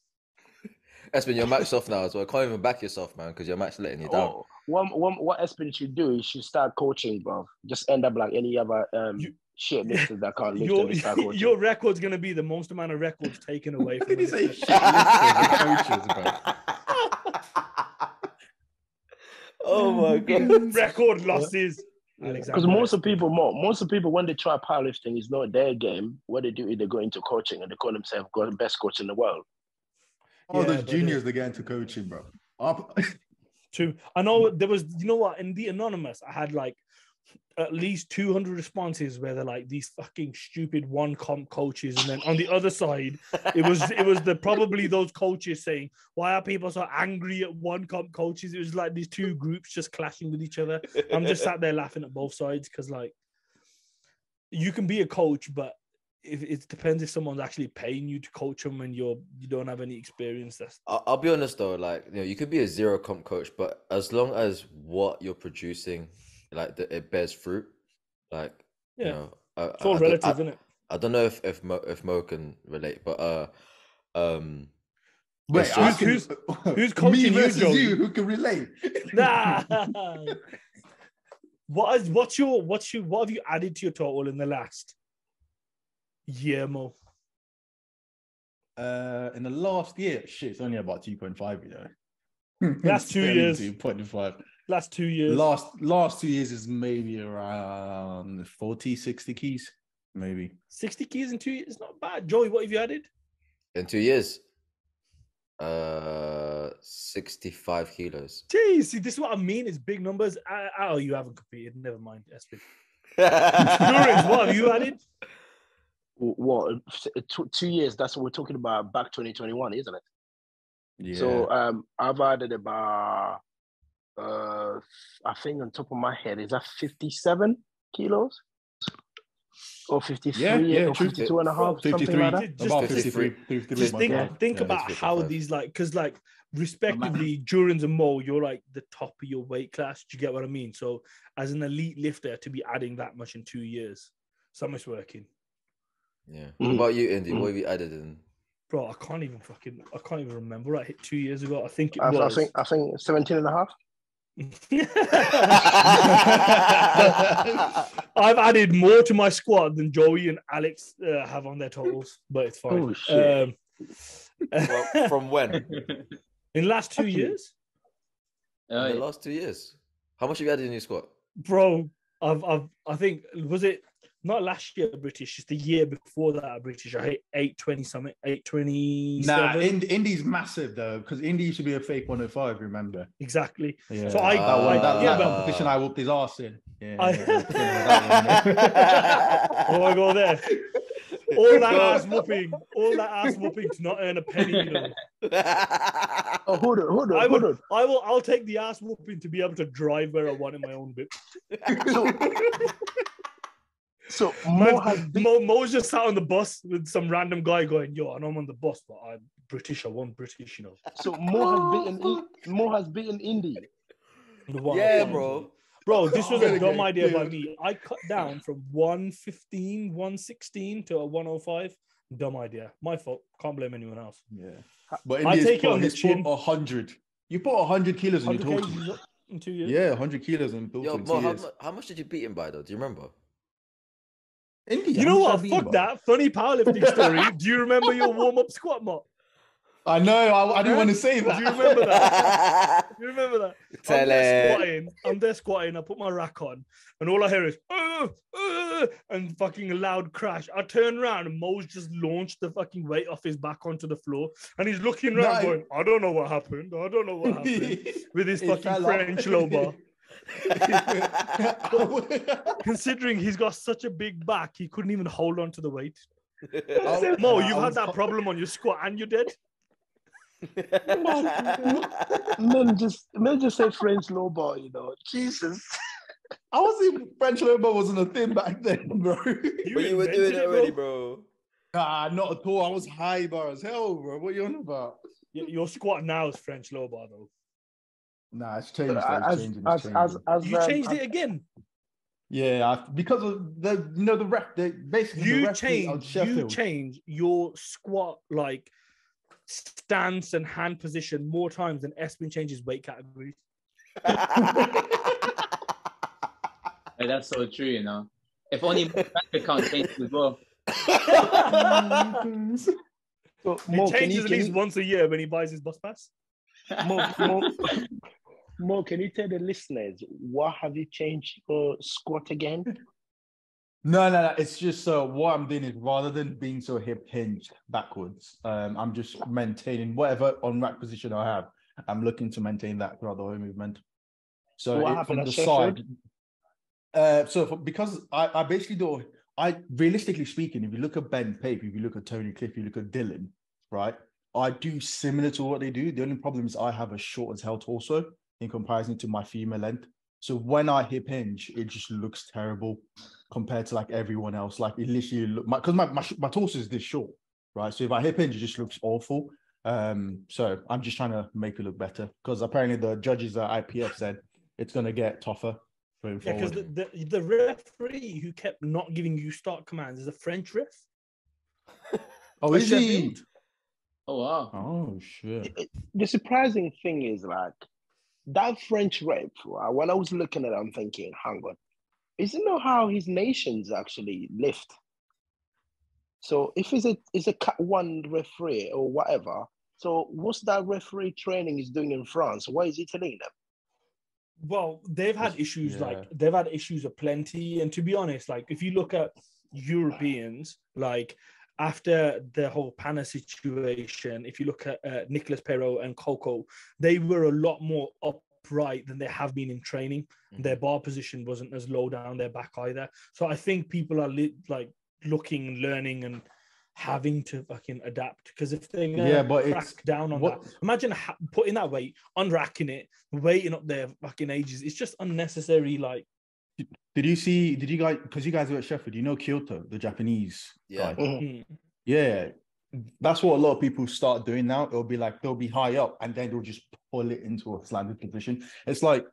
Espen, you're matched off now as well. Can't even back yourself, man, because your match letting you down. Oh, what Espen should do is should start coaching, bro. Just end up like any other You- shit lifters that can't lift Your and start coaching. your record's gonna be the most amount of records taken away from Did he the say lifter. shit lifters, the coaches, bro? Oh my god. Record losses. Because most of people when they try powerlifting, it's not their game. What they do is they go into coaching and they call themselves the best coach in the world. Oh, Yeah, those but juniors, they're getting to coaching, bro. True. I know there was, you know what, in the anonymous, I had like at least 200 responses where they're like these fucking stupid one comp coaches, and then on the other side, it was probably those coaches saying, why are people so angry at one comp coaches? It was like these two groups just clashing with each other. I'm just sat there laughing at both sides because like you can be a coach, but if it depends if someone's actually paying you to coach them and you don't have any experience. That's I'll be honest though, like you could be a 0 comp coach, but as long as what you're producing, like it bears fruit, like yeah. It's all relative, isn't it? I don't know if Mo can relate, but Wait, it's I just- can- who's coaching me you, versus Joey? you? Who can relate? Nah. What have you added to your total in the last year, Mo? In the last year, shit, it's only about 2.5, you know. Last 2 years. 2.5. Last 2 years. Last 2 years is maybe around 40, 60 keys, maybe. 60 keys in 2 years. It's not bad. Joey, what have you added? in 2 years, 65 kilos. Jeez, see, this is what I mean. It's big numbers. Oh, you haven't competed. Never mind. SP. Durance, what have you added? What 2 years? That's what we're talking about. Back 2021, isn't it? Yeah. So I've added about I think on top of my head is that 57 kilos or 53 Yeah, or true. 52 and a half, something 53, like that. Just- about 53. 53. Just think, Yeah. think Yeah. about 55. how these because respectively, Durance and Mo, you're like the top of your weight class. Do you get what I mean? So as an elite lifter, to be adding that much in 2 years, something's working. Yeah. What about you, Indy? What have you added in? Bro, I can't even remember. What I hit 2 years ago. I think it I was. think 17 and a half. I've added more to my squad than Joey and Alex have on their totals, but it's fine. Oh, shit. Well, from when? In the last 2 Actually- years, Oh, In the yeah. last 2 years. How much have you added in your squat? bro, I think was it not last year British, just the year before that British. I hit 820 something, 820. Nah, Indy's massive though, because Indy used to be a fake 105. Remember? Exactly. Yeah. So I that one, that, yeah, that but competition I whooped his ass in. Yeah. I- that oh, I go there. All that ass whooping to not earn a penny. You know. Oh, hold on. I'll take the ass whooping to be able to drive where I want in my own bit. So Mo's just sat on the bus with some random guy going, "Yo, and I'm on the bus, but I'm British. I want British, you know." so Mo has beaten Indy. The one- Yeah, bro. Bro, this was a Better dumb get idea by killed. me. I cut down from 115, 116 to a 105. Dumb idea. My fault. Can't blame anyone else. Yeah. But I India's take it on the he's put chin. 100. You put 100 kilos in your 100 total. kgs up in 2 years. Yeah, 100 kilos in total Yo, in 2 Mo, years. how much did you beat him by though? Do you remember? India, You how know much what? I beat him Fuck by? that. Funny powerlifting story. Do you remember your warm-up squat, Mo? I know. I didn't want to say that. Do you remember that? Do you remember that? Tell it. I'm there squatting. I put my rack on, and all I hear is and fucking a loud crash. I turn around, and Mo's just launched the fucking weight off his back onto the floor, and he's looking around, going, "I don't know what happened. I don't know what happened." With his It fucking fell French off. low bar. Considering he's got such a big back, he couldn't even hold on to the weight. Mo, you've had that problem on your squat, and you're dead. Men just say French low bar, you know. Jesus. I was in French Lobo wasn't a thing back then, bro. But you were invented doing it it, already, bro. Nah, not at all. I was high bar as hell, bro. What are you on about? Your squat now is French low bar, though. Nah, it's changed. It's changing. You changed it again. Yeah, because of the ref. Basically, the referee on You Sheffield. change your squat like stance and hand position more times than Espin changes weight categories. Hey, that's so true, you know. If only my bank account changed as well. So, He Mo, changes at least once a year when he buys his bus pass. Mo, can you tell the listeners what have you changed your squat again? No. It's just what I'm doing is rather than being so hip hinged backwards, I'm just maintaining whatever on rack position I have. I'm looking to maintain that throughout the whole movement. So What happened from at the Sheffield? side. Because I basically do. Realistically speaking, if you look at Ben Pape, if you look at Tony Cliff, if you look at Dylan, right? I do similar to what they do. The only problem is I have a short as hell torso in comparison to my female length. So when I hip hinge, it just looks terrible compared to like everyone else. Like it literally look because my torso is this short, right? So if I hip hinge, it just looks awful. So I'm just trying to make it look better because apparently the judges at IPF said it's gonna get tougher going Yeah, because forward. the referee who kept not giving you start commands is a French ref. Oh, at is he? Sheffield. Oh, wow. Oh shit. The surprising thing is like that French rep. When I was looking at it, I'm thinking, hang on, isn't that how his nations actually lift? So if it's a cut one referee or whatever, so what's that referee training is doing in France? Why is he telling them? Well, they've had issues Yeah. they've had issues aplenty. And to be honest, like if you look at Europeans, like after the whole Pana situation, if you look at Nicolas Perrault and Coco, they were a lot more upright than they have been in training. Their bar position wasn't as low down their back either. So I think people are looking and learning and having to fucking adapt because if they're gonna crack down on that, imagine putting that weight, unracking it, waiting up there fucking ages. It's just unnecessary. Like, did you guys, because you guys were at Sheffield, you know Kyoto, the Japanese guy? Mm-hmm. Yeah, that's what a lot of people start doing now. It'll be like they'll be high up and then they'll just pull it into a slanted position. It's like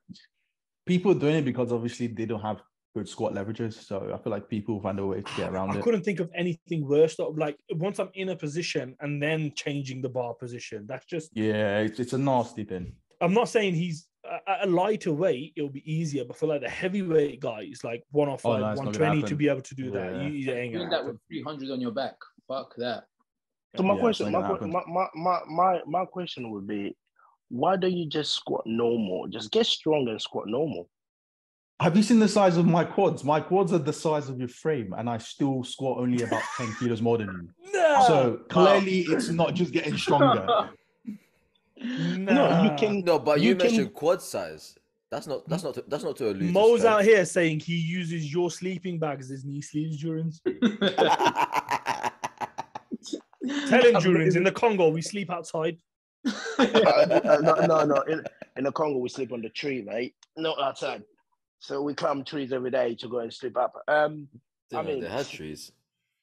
people are doing it because obviously they don't have good squat leverages. So I feel like people find a way to get around it. I couldn't think of anything worse. Like once I'm in a position and then changing the bar position, that's just it's a nasty thing. I'm not saying he's at a lighter weight, it'll be easier, but for like the heavyweight guys, like 105, 120 to be able to do that, you ain't doing that with 300 on your back. Fuck that. So my question would be, why don't you just squat normal? Just get strong and squat normal. Have you seen the size of my quads? My quads are the size of your frame, and I still squat only about 10 kilos more than you. No. So clearly, it's not just getting stronger. No, you can. No, but you mentioned quad size. That's not to allude to Mo's strength. out here saying he uses your sleeping bag as his knee sleeves during. Tell him, Durins, in the Congo, we sleep outside. No. In the Congo, we sleep on the tree, mate. Not outside. So we climb trees every day to go and sleep up. I mean, they had trees.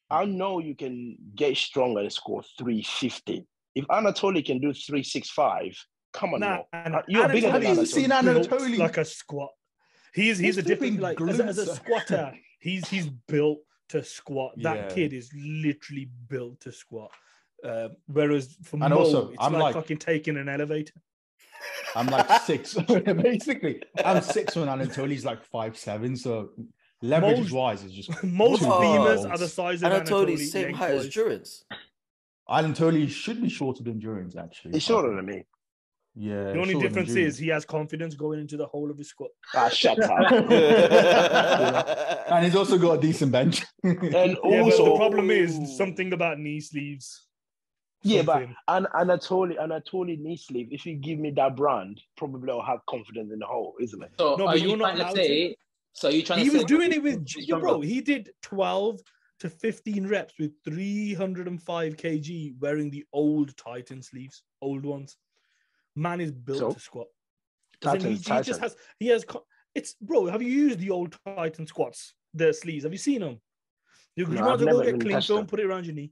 I know you can get stronger and score 350. If Anatoly can do 365, come on, Nah, you're bigger than Have you seen Anatoly. Anatoly? Like a squat. He's a different flipping like as a glutes. squatter. He's built to squat. That Yeah. kid is literally built to squat. Whereas for And Mo, also, it's I'm like like- fucking taking an elevator. I'm like 6. Basically, I'm 6'1", and Anatoli's like 5'7". So leverage wise, is just Most too beamers big. are the size of Anatoly, Anatoly. same height as lengthwise. Durance. Anatoly should be shorter than Durance, actually. He's shorter than me. Yeah. The only shorter than difference Durance. is he has confidence going into the whole of his squat. Ah, shut up. And he's also got a decent bench. And Yeah, but the also, problem is something about knee sleeves. yeah, but Something. Anatoly knee sleeve. If you give me that brand, probably I'll have confidence in the whole, isn't it? So No, are but you you're not trying to allowed say? So you trying He to say was doing it with he's bro. stronger? He did 12 to 15 reps with 305 kg wearing the old Titan sleeves, old ones. Man is built So? to squat. As in, he just has. It's bro. Have you used the old Titan squats? The sleeves. Have you seen them? You No, might I've as well go never get even cling touched film, them. put it around your knee.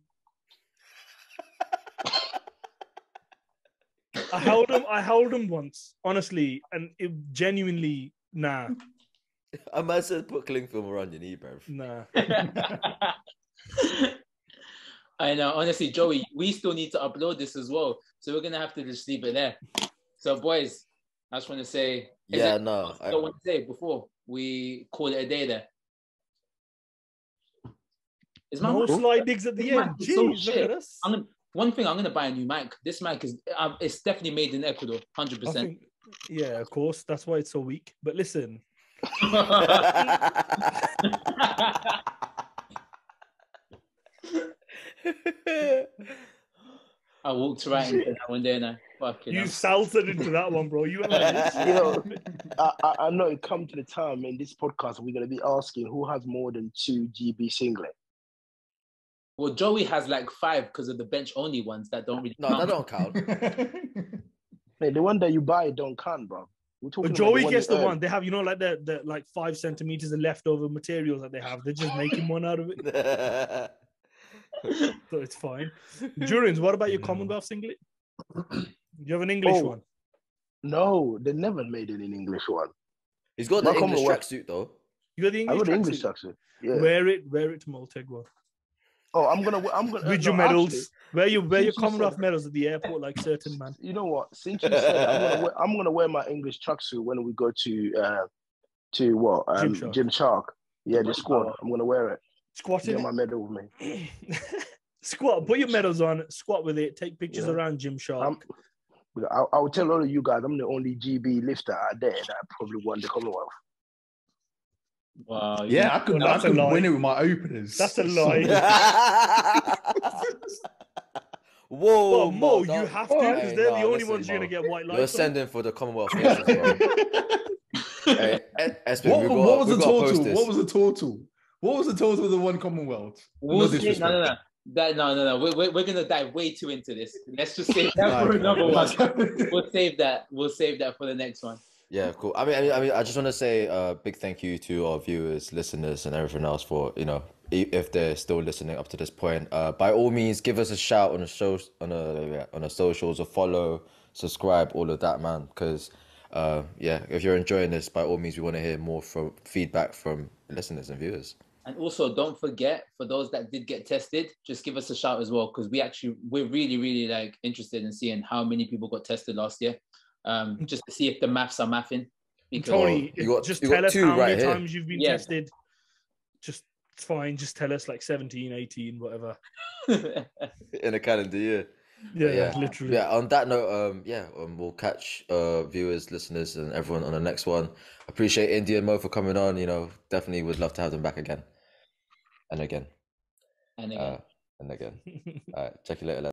I held them once, honestly, and it genuinely nah. I might have said put cling film around your knee, bro. Nah. I know, honestly, Joey, we still need to upload this as well. So we're gonna have to just leave it there. So, boys, I just want to say, Yeah, no. I don't want to say before we call it a day there. Is my No mic- slide digs at the this mic end. is so Jeez, look shit. at us. One thing, I'm gonna buy a new mic. This mic is it's definitely made in Ecuador, I 100%. think, yeah, of course. That's why it's so weak. But listen, I walked right into that one there now. Fucking you hell. salted into that one, bro. You went like this. You know, I know it come to the time in this podcast we're gonna be asking who has more than 2 GB singlet. Well, Joey has like 5 because of the bench only ones that don't really. No, that don't count. Hey, the one that you buy don't count, bro. We're talking But about Joey one gets you the earn. one. They have, like the like 5 centimeters of leftover materials that they have. They're just making one out of it, so it's fine. Durance, what about your Commonwealth singlet? Do you have an English one? No, they never made it in English one. He's got the My English Commonwealth- tracksuit though. You got the I English got the English tracksuit? tracksuit. Yeah. Wear it to Maltego. Oh, I'm gonna. With your medals. Actually, Wear your since you Commonwealth said- medals at the airport, like certain man. you know what? Since you said it, I'm gonna wear my English tracksuit when we go to what? Gym Shark. Yeah, the squad. I'm gonna wear it. Squat in Get it. my medal with me. Squat. Put your medals on. Squat with it. Take pictures Yeah. around Gymshark. I will tell all of you guys I'm the only GB lifter out there that probably won the Commonwealth. Wow. Yeah, I could Well, that's a lie. win it with my openers. That's a lie. Whoa, Well, Mo, you that- have to because Hey, they're nah, the only listen, ones you're Mo. gonna get white You're lights on. sending for the Commonwealth nations, bro. Hey, Espen, What was the we gotta post total? this. What was the total? What was the total of the one Commonwealth? We'll No say, disrespect. no. We're gonna dive way too into this. Let's just save that for Like, another one. like- We'll save that. We'll save that for the next one. Yeah, cool. I mean, I just want to say a big thank you to our viewers, listeners, and everything else for if they're still listening up to this point. By all means, give us a shout on the show, on the socials, or follow, subscribe, all of that, man. Because if you're enjoying this, by all means, we want to hear more from feedback from listeners and viewers. And also, don't forget, for those that did get tested, just give us a shout as well, because we're really, really like interested in seeing how many people got tested last year, just to see if the maths are mathing. Because Tony, you just got tell us two how right many here. times you've been Yeah. tested. Just it's fine. Just tell us like 17, 18, whatever. In a calendar year. Yeah, literally. Yeah, on that note, we'll catch viewers, listeners, and everyone on the next one. Appreciate India and Mo for coming on. Definitely would love to have them back again. And again. and again. And again. All right, check you later.